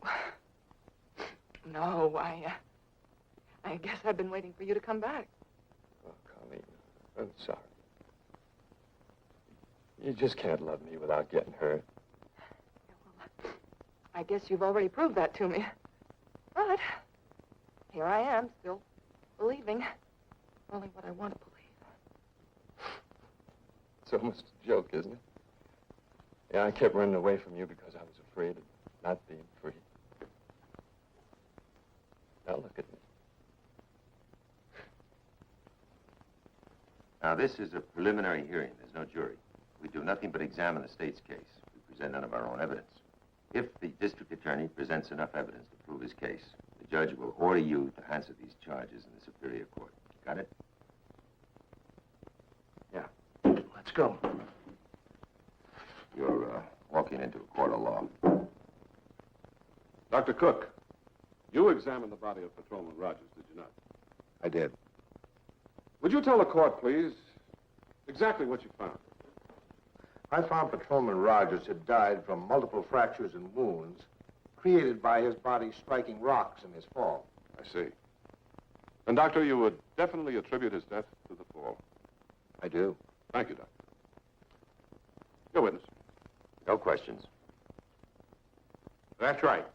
S14: no, I guess I've been waiting for you to come back.
S2: Oh, Colleen, I'm sorry. You just can't love me without getting hurt.
S14: I guess you've already proved that to me. But here I am, still believing only what I want to believe.
S2: It's almost a joke, isn't it? Yeah, I kept running away from you because I was afraid of not being free. Now look at me.
S5: Now, this is a preliminary hearing. There's no jury. We do nothing but examine the state's case. We present none of our own evidence. If the district attorney presents enough evidence to prove his case, the judge will order you to answer these charges in the Superior Court. Got it?
S17: Yeah. Let's go.
S5: You're walking into a court of law.
S11: Dr. Cook, you examined the body of Patrolman Rogers, did you not?
S13: I did.
S11: Would you tell the court, please, exactly what you found?
S13: I found Patrolman Rogers had died from multiple fractures and wounds created by his body striking rocks in his fall.
S11: I see. And, Doctor, you would definitely attribute his death to the fall.
S13: I do.
S11: Thank you, Doctor. Your witness.
S5: No questions.
S8: That's right.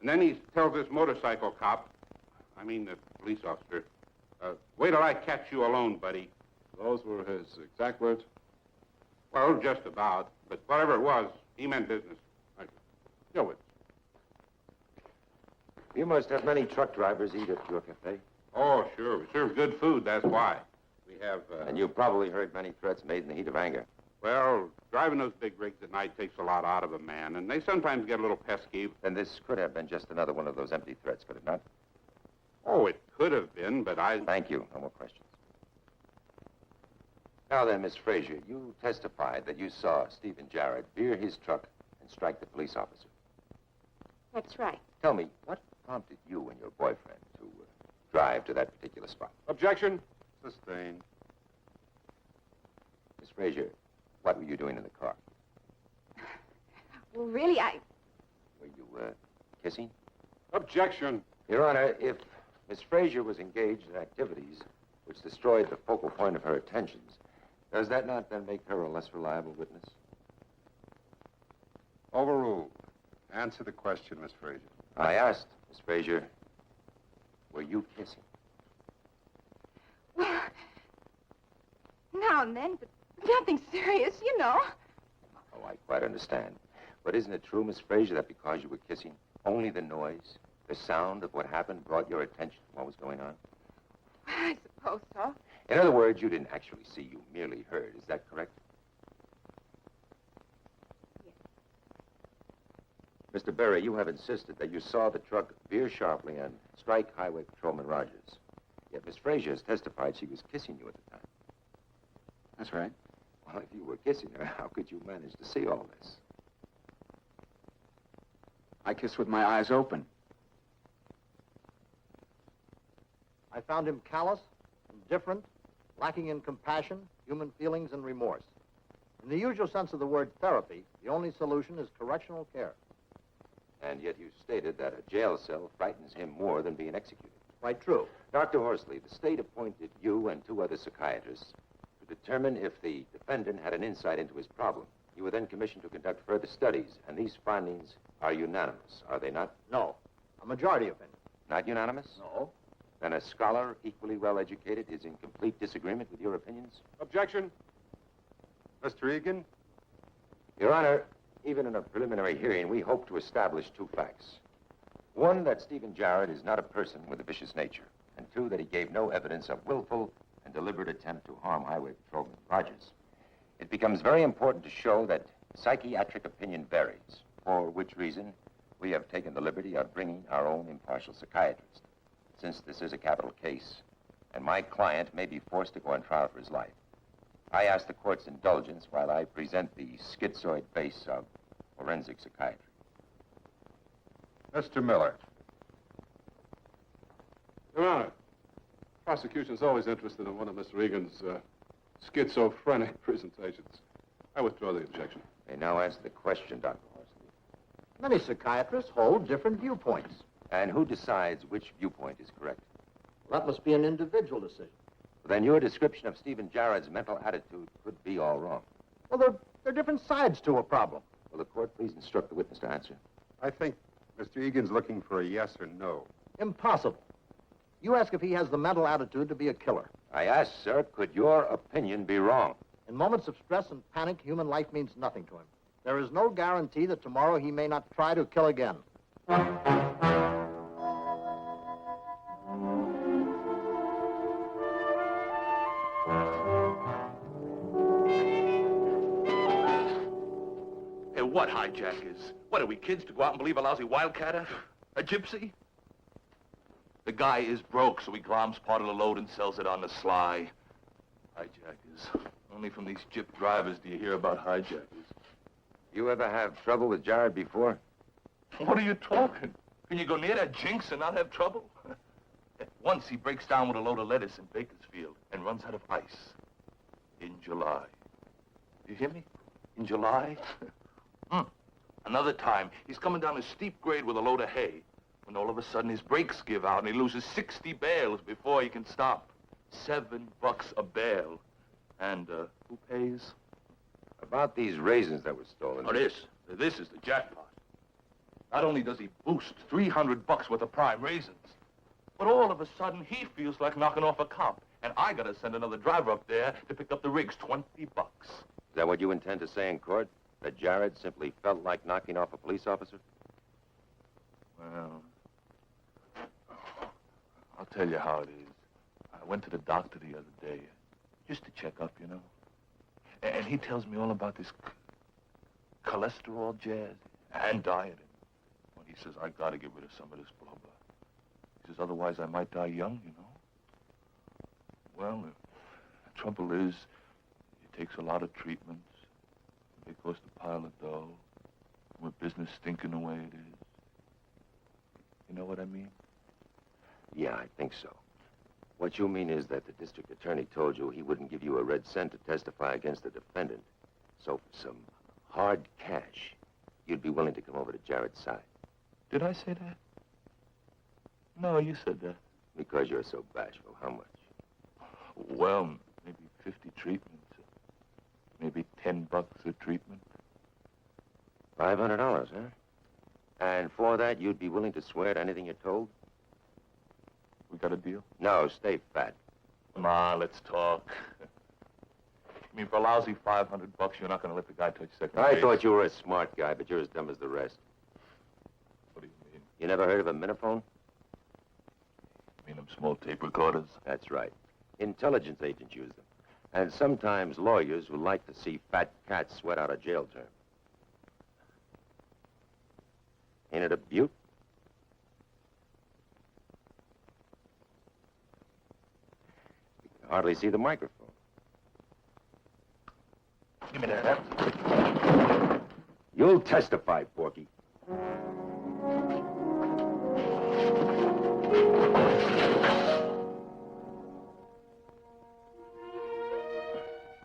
S8: And then he tells this motorcycle cop, I mean the police officer, wait till I catch you alone, buddy.
S11: Those were his exact words?
S8: Well, just about. But whatever it was, he meant business.
S11: Thank you. Your witness.
S5: You must have many truck drivers eat at your cafe.
S8: Oh, sure. We serve good food, that's why. We have,
S5: And you've probably heard many threats made in the heat of anger.
S8: Well, driving those big rigs at night takes a lot out of a man, and they sometimes get a little pesky.
S5: Then this could have been just another one of those empty threats, could it not?
S8: Oh, it could have been, but I...
S5: Thank you. No more questions. Now then, Miss Frazier, you testified that you saw Stephen Jarrett veer his truck and strike the police officer.
S6: That's right.
S5: Tell me, what prompted you and your boyfriend to drive to that particular spot?
S11: Objection. Sustained.
S5: Miss Frazier, what were you doing in the car?
S6: Well, really,
S5: Were you, kissing?
S11: Objection.
S5: Your Honor, if Miss Frazier was engaged in activities which destroyed the focal point of her attentions, Does that not then make her a less reliable witness?
S11: Overruled. Answer the question, Miss Frazier.
S5: I asked, Miss Frazier, were you kissing?
S6: Well, now and then, but nothing serious, you know.
S5: Oh, I quite understand. But isn't it true, Miss Frazier, that because you were kissing, only the noise, the sound of what happened brought your attention to what was going on?
S6: I suppose so.
S5: In other words, you didn't actually see, you merely heard. Is that correct?
S6: Yes.
S5: Mr. Berry, you have insisted that you saw the truck veer sharply and strike Highway Patrolman Rogers. Yet Miss Frazier has testified she was kissing you at the time.
S4: That's right.
S5: Well, if you were kissing her, how could you manage to see all this?
S4: I kissed with my eyes open.
S18: I found him callous, indifferent, lacking in compassion, human feelings, and remorse. In the usual sense of the word therapy, the only solution is correctional care.
S5: And yet you stated that a jail cell frightens him more than being executed.
S18: Quite true.
S5: Dr. Horsley, the state appointed you and 2 other psychiatrists to determine if the defendant had an insight into his problem. You were then commissioned to conduct further studies, and these findings are unanimous, are they not?
S18: No. A majority opinion.
S5: Not unanimous?
S18: No.
S5: Then a scholar, equally well-educated, is in complete disagreement with your opinions?
S11: Objection. Mr. Egan?
S5: Your Honor, even in a preliminary hearing, we hope to establish 2 facts. 1, that Stephen Jarrett is not a person with a vicious nature. And 2, that he gave no evidence of willful and deliberate attempt to harm Highway Patrolman Rogers. It becomes very important to show that psychiatric opinion varies, for which reason we have taken the liberty of bringing our own impartial psychiatrist. Since this is a capital case, and my client may be forced to go on trial for his life, I ask the court's indulgence while I present the schizoid base of forensic psychiatry.
S11: Mr. Miller. Your Honor, prosecution's always interested in one of Mr. Egan's schizophrenic presentations. I withdraw the objection.
S5: May now answer the question, Dr. Horsley.
S18: Many psychiatrists hold different viewpoints.
S5: And who decides which viewpoint is correct?
S18: Well, that must be an individual decision.
S5: Then your description of Stephen Jarrett's mental attitude could be all wrong.
S18: Well, there are different sides to a problem.
S5: Will the court please instruct the witness to answer?
S11: I think Mr. Egan's looking for a yes or no.
S18: Impossible. You ask if he has the mental attitude to be a killer.
S5: I ask, sir, could your opinion be wrong?
S18: In moments of stress and panic, human life means nothing to him. There is no guarantee that tomorrow he may not try to kill again.
S7: What hijackers? What are we, kids, to go out and believe a lousy wildcatter? A gypsy? The guy is broke, so he gloms part of the load and sells it on the sly. Hijackers. Only from these gyp drivers do you hear about hijackers.
S5: You ever have trouble with Jarrett before?
S7: What are you talking? Can you go near that jinx and not have trouble? Once he breaks down with a load of lettuce in Bakersfield and runs out of ice. In July. You hear me? In July? Another time, he's coming down a steep grade with a load of hay, when all of a sudden his brakes give out and he loses 60 bales before he can stop. $7 a bale. And, who pays?
S5: About these raisins that were stolen.
S7: Oh, this is the jackpot. Not only does he boost $300 worth of prime raisins, but all of a sudden he feels like knocking off a cop, and I gotta send another driver up there to pick up the rigs, $20.
S5: Is that what you intend to say in court? That Jarrett simply felt like knocking off a police officer?
S7: Well, I'll tell you how it is. I went to the doctor the other day, just to check up, you know. And he tells me all about this cholesterol jazz and dieting. Well, he says, I gotta get rid of some of this blubber. He says, otherwise I might die young, you know. Well, the trouble is, it takes a lot of treatments. They cost a pile of dough. With business stinking the way it is. You know what I mean?
S5: Yeah, I think so. What you mean is that the district attorney told you he wouldn't give you a red cent to testify against the defendant. So for some hard cash, you'd be willing to come over to Jarrett's side.
S7: Did I say that? No, you said that.
S5: Because you're so bashful. How much?
S7: Well, maybe 50 treatments. Maybe $10 a treatment.
S5: $500, huh? And for that, you'd be willing to swear to anything you're told?
S7: We got a deal?
S5: No, stay fat.
S7: Come on, let's talk. I mean, for a lousy $500, you're not going to let the guy touch second
S5: I
S7: base.
S5: thought you were a smart guy, but you're as dumb as the rest.
S7: What do you mean?
S5: You never heard of a miniphone?
S7: You mean them small tape recorders?
S5: That's right. Intelligence agents use them. And sometimes lawyers who like to see fat cats sweat out a jail term. Ain't it a beaut? You can hardly see the microphone.
S7: Give me that.
S5: You'll testify, Porky.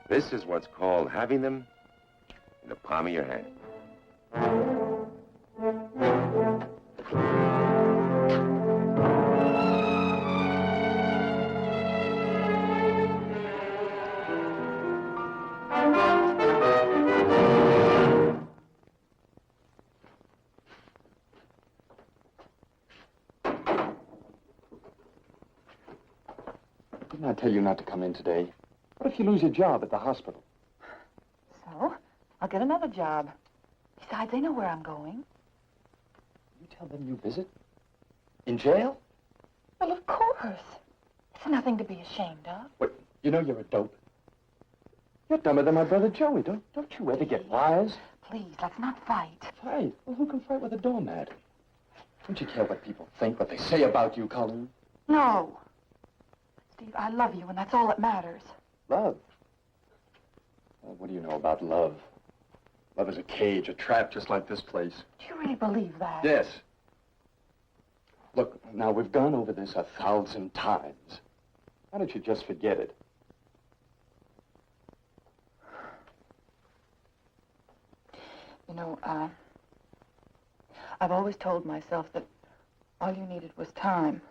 S5: This is what's called having them in the palm of your hand.
S4: Didn't I tell you not to come in today? What if you lose your job at the hospital?
S14: So, I'll get another job. Besides, they know where I'm going.
S4: You tell them you visit? In jail?
S14: Well, of course. It's nothing to be ashamed of.
S4: What, you know you're a dope. You're dumber than my brother Joey. Don't you ever get wise?
S14: Please, let's not fight.
S4: Fight? Well, who can fight with a doormat? Don't you care what people think, what they say about you, Colleen?
S14: No. Steve, I love you, and that's all that matters.
S4: Love? Well, what do you know about love? Love is a cage, a trap, just like this place.
S14: Do you really believe that?
S4: Yes. Look, now, we've gone over this 1,000 times. Why don't you just forget it?
S14: You know, I've always told myself that all you needed was time.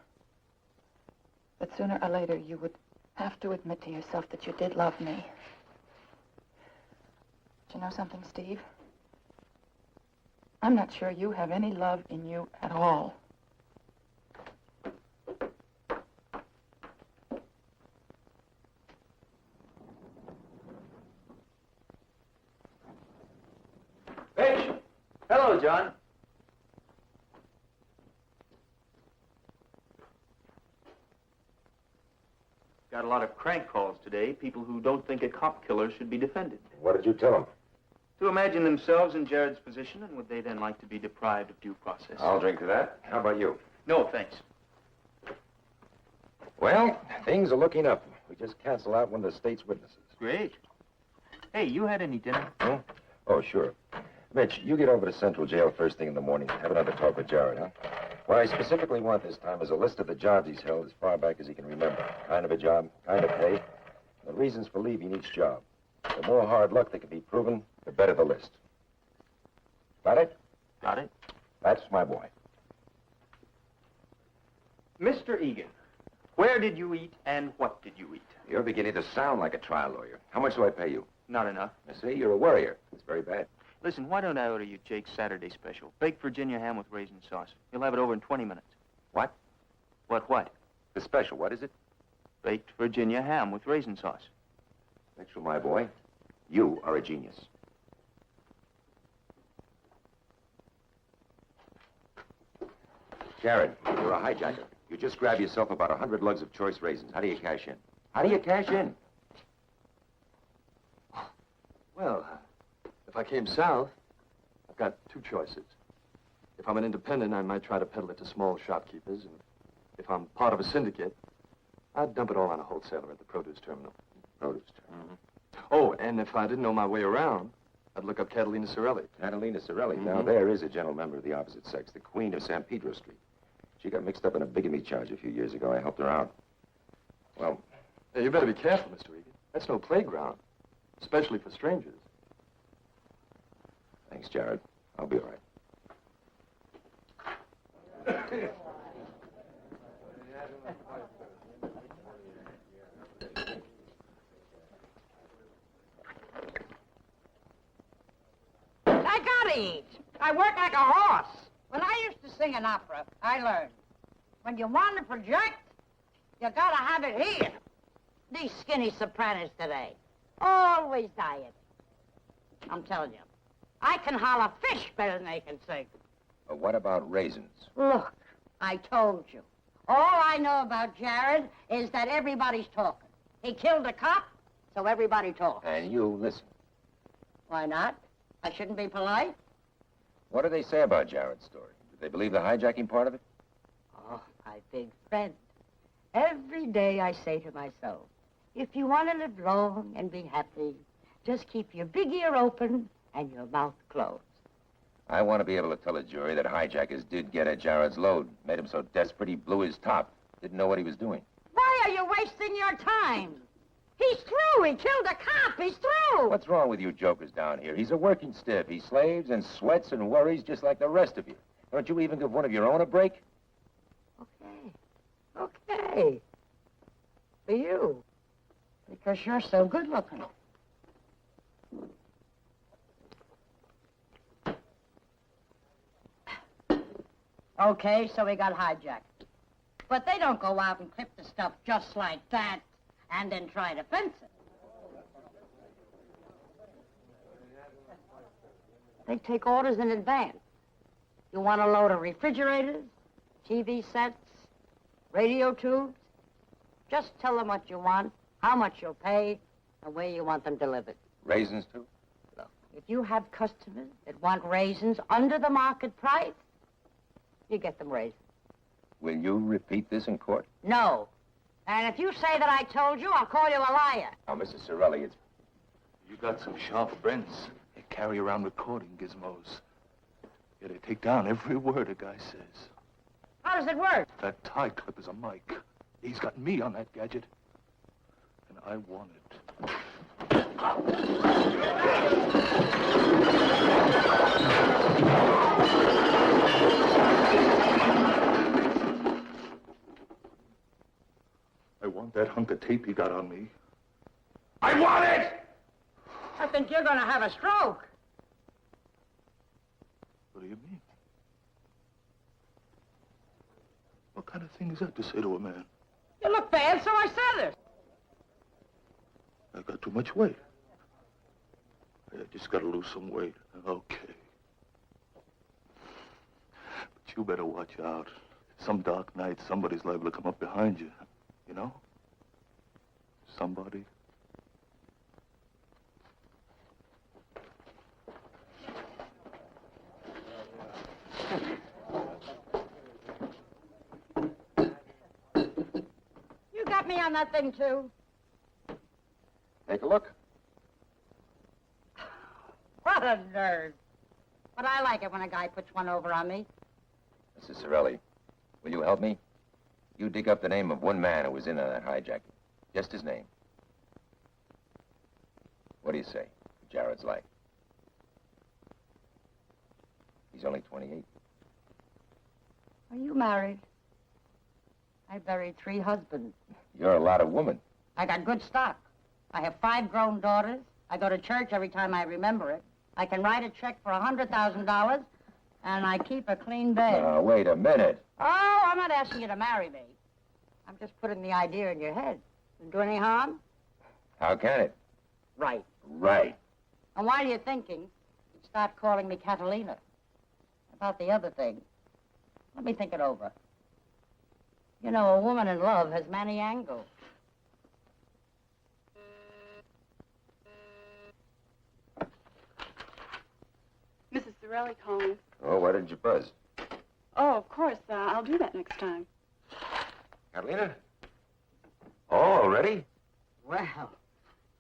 S14: But sooner or later, you would have to admit to yourself that you did love me. But you know something, Steve? I'm not sure you have any love in you at all.
S16: Rich! Hello, John. Got a lot of crank calls today, people who don't think a cop killer should be defended.
S5: What did you tell them?
S16: To imagine themselves in Jared's position, and would they then like to be deprived of due process?
S5: I'll drink to that. How about you?
S16: No, thanks.
S5: Well, things are looking up. We just cancel out one of the state's witnesses.
S16: Great. Hey, you had any dinner?
S5: Huh? Oh, sure. Mitch, you get over to Central Jail first thing in the morning. Have another talk with Jared, huh? What I specifically want this time is a list of the jobs he's held as far back as he can remember. Kind of a job, kind of pay, the reasons for leaving each job. The more hard luck that can be proven, the better the list. Got it?
S16: Got it.
S5: That's my boy.
S16: Mr. Egan, where did you eat and what did you eat?
S5: You're beginning to sound like a trial lawyer. How much do I pay you?
S16: Not enough.
S5: I see, you're a worrier. It's very bad.
S16: Listen, why don't I order you Jake's Saturday special? Baked Virginia ham with raisin sauce. You'll have it over in 20 minutes.
S5: What?
S16: What?
S5: The special, what is it?
S16: Baked Virginia ham with raisin sauce.
S5: Mitchell, my boy, you are a genius. Jared, you're a hijacker. You just grab yourself about 100 lugs of choice raisins. How do you cash in? How do you cash in?
S4: Well, if I came south, I've got two choices. If I'm an independent, I might try to peddle it to small shopkeepers. And if I'm part of a syndicate, I'd dump it all on a wholesaler at the produce terminal.
S5: Produce terminal?
S4: Mm-hmm. Oh, and if I didn't know my way around, I'd look up Catalina Sorelli.
S5: Catalina Sorelli?
S4: Mm-hmm.
S5: Now, there is a gentle member of the opposite sex, the queen of San Pedro Street. She got mixed up in a bigamy charge a few years ago. I helped her out. Well...
S4: Hey, you better be careful, Mr. Egan. That's no playground, especially for strangers.
S5: Thanks, Jared. I'll be all right.
S19: eat. I work like a horse. When I used to sing an opera, I learned. When you want to project, you gotta have it here. These skinny sopranos today, always dieting. I'm telling you, I can holler fish better than they can sing.
S12: But what about raisins?
S19: Look, I told you. All I know about Jared is that everybody's talking. He killed a cop, so everybody talks.
S12: And you listen.
S19: Why not? I shouldn't be polite.
S12: What do they say about Jared's story? Do they believe the hijacking part of it?
S19: Oh, my big friend. Every day I say to myself, if you want to live long and be happy, just keep your big ear open and your mouth closed.
S12: I want to be able to tell a jury that hijackers did get at Jared's load. Made him so desperate he blew his top. Didn't know what he was doing.
S19: Why are you wasting your time? He's through. He killed a cop. He's through.
S12: What's wrong with you jokers down here? He's a working stiff. He slaves and sweats and worries just like the rest of you. Don't you even give one of your own a break?
S19: Okay. For you. Because you're so good looking. Okay, so we got hijacked. But they don't go out and clip the stuff just like that and then try to fence it. They take orders in advance. You want a load of refrigerators, TV sets, radio tubes? Just tell them what you want, how much you'll pay, and where you want them delivered.
S12: Raisins, too?
S19: Look, if you have customers that want raisins under the market price, you get them raisins.
S12: Will you repeat this in court?
S19: No. And if you say that I told you, I'll call you a liar.
S12: Now, Mrs. Sorelli, it's...
S7: You got some sharp friends. They carry around recording gizmos. Yeah, they take down every word a guy says.
S19: How does it work?
S7: That tie clip is a mic. He's got me on that gadget. And I want it. I want that hunk of tape he got on me. I want it!
S19: I think you're going to have a stroke.
S7: What do you mean? What kind of thing is that to say to a man?
S19: You look bad, so I said it.
S7: I got too much weight. I just got to lose some weight. Okay. But you better watch out. Some dark night, somebody's liable to come up behind you. You know? Somebody.
S19: You got me on that thing, too.
S12: Take a look.
S19: What a nerd. But I like it when a guy puts one over on me.
S12: Mrs. Sorelli, will you help me? You dig up the name of one man who was in on that hijacking. Just his name. What do you say? Jared's life. He's only 28.
S19: Are you married? I buried 3 husbands.
S12: You're a lot of woman.
S19: I got good stock. I have 5 grown daughters. I go to church every time I remember it. I can write a check for $100,000, and I keep a clean bed.
S12: Now, wait a minute.
S19: Oh, I'm not asking you to marry me. I'm just putting the idea in your head. Doesn't do any harm?
S12: How can it?
S19: Right.
S12: Right.
S19: And while you're thinking, you start calling me Catalina. About the other thing, let me think it over. You know, a woman in love has many angles.
S15: Mrs. Sorelli calling.
S12: Oh, why didn't you buzz?
S15: Oh, of course. I'll do that next time.
S12: Catalina? Oh, already?
S19: Well,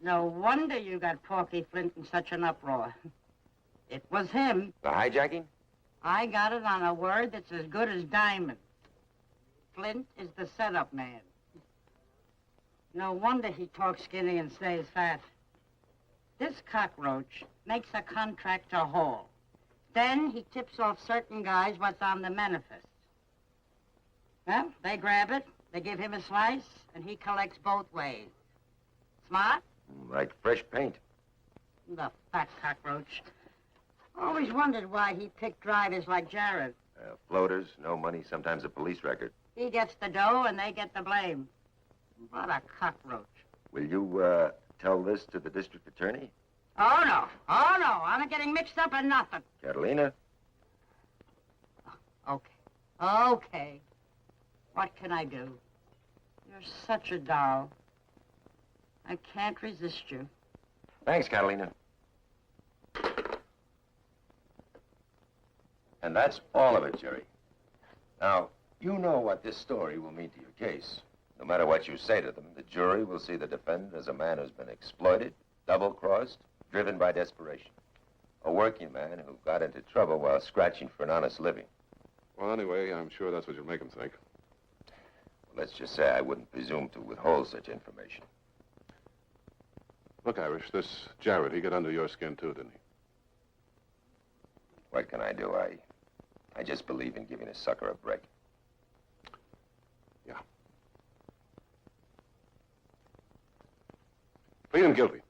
S19: no wonder you got Porky Flint in such an uproar. It was him.
S12: The hijacking?
S19: I got it on a word that's as good as diamond. Flint is the setup man. No wonder he talks skinny and stays fat. This cockroach makes a contract to haul. Then he tips off certain guys what's on the manifest. Well, they grab it, they give him a slice, and he collects both ways. Smart?
S12: Like fresh paint.
S19: The fat cockroach. Always wondered why he picked drivers like Jared.
S5: Floaters, no money, sometimes a police record.
S19: He gets the dough and they get the blame. What a cockroach.
S5: Will you, tell this to the district attorney?
S19: Oh, no. Oh, no. I'm not getting mixed up in nothing.
S5: Catalina?
S19: Okay. Okay. What can I do? You're such a doll. I can't resist you.
S5: Thanks, Catalina. And that's all of it, Jerry. Now, you know what this story will mean to your case. No matter what you say to them, the jury will see the defendant as a man who's been exploited, double-crossed, driven by desperation. A working man who got into trouble while scratching for an honest living.
S11: Well, anyway, I'm sure that's what you'll make him think.
S5: Well, let's just say I wouldn't presume to withhold such information.
S11: Look, Irish, this Jared, he got under your skin too, didn't he?
S5: What can I do? I just believe in giving a sucker a break.
S11: Yeah. Plead him guilty.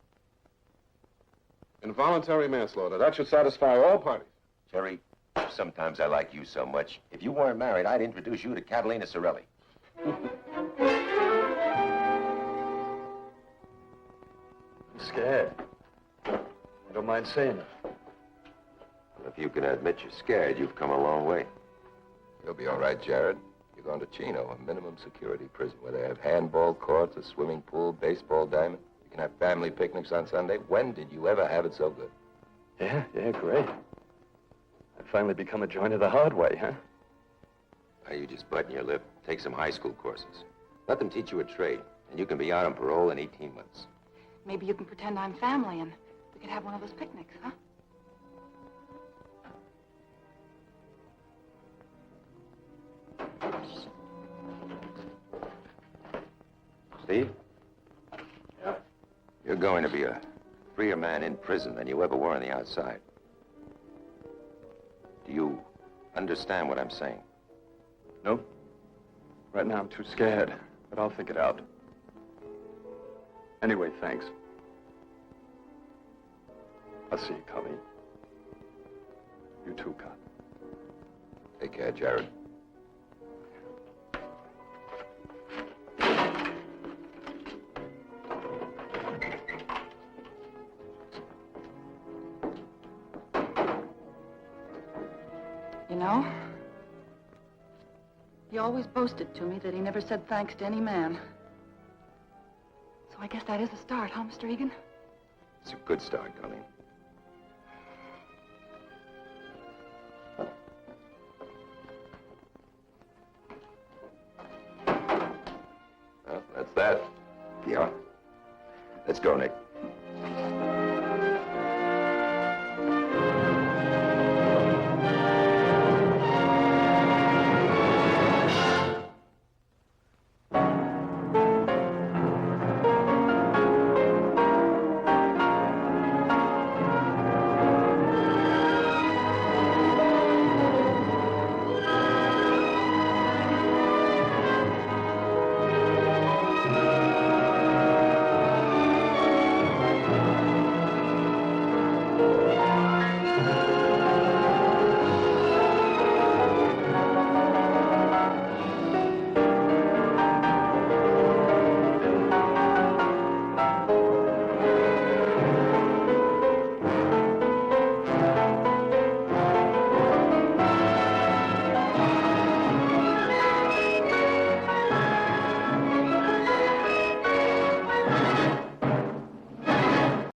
S11: Involuntary manslaughter. That should satisfy all parties.
S5: Jerry, sometimes I like you so much. If you weren't married, I'd introduce you to Catalina Sorelli.
S2: I'm scared. I don't mind saying it.
S5: Well, if you can admit you're scared, you've come a long way. You'll be all right, Jared. You're going to Chino, a minimum security prison where they have handball courts, a swimming pool, baseball diamond. You can have family picnics on Sunday. When did you ever have it so good?
S2: Yeah, great. I finally become a joiner the hard way, huh?
S5: Now, you just button your lip. Take some high school courses. Let them teach you a trade, and you can be out on parole in 18 months.
S14: Maybe you can pretend I'm family and we could have one of those picnics, huh?
S5: Steve? Yeah? You're going to be a freer man in prison than you ever were on the outside. Do you understand what I'm saying?
S2: Nope. Right now I'm too scared, but I'll think it out. Anyway, thanks. I'll see you, Colleen. You too, Cop.
S5: Take care, Jared.
S14: You know, he always boasted to me that he never said thanks to any man. So I guess that is a start, huh, Mr. Egan?
S5: It's a good start, Colleen. Well, that's that. Yeah. Let's go, Nick.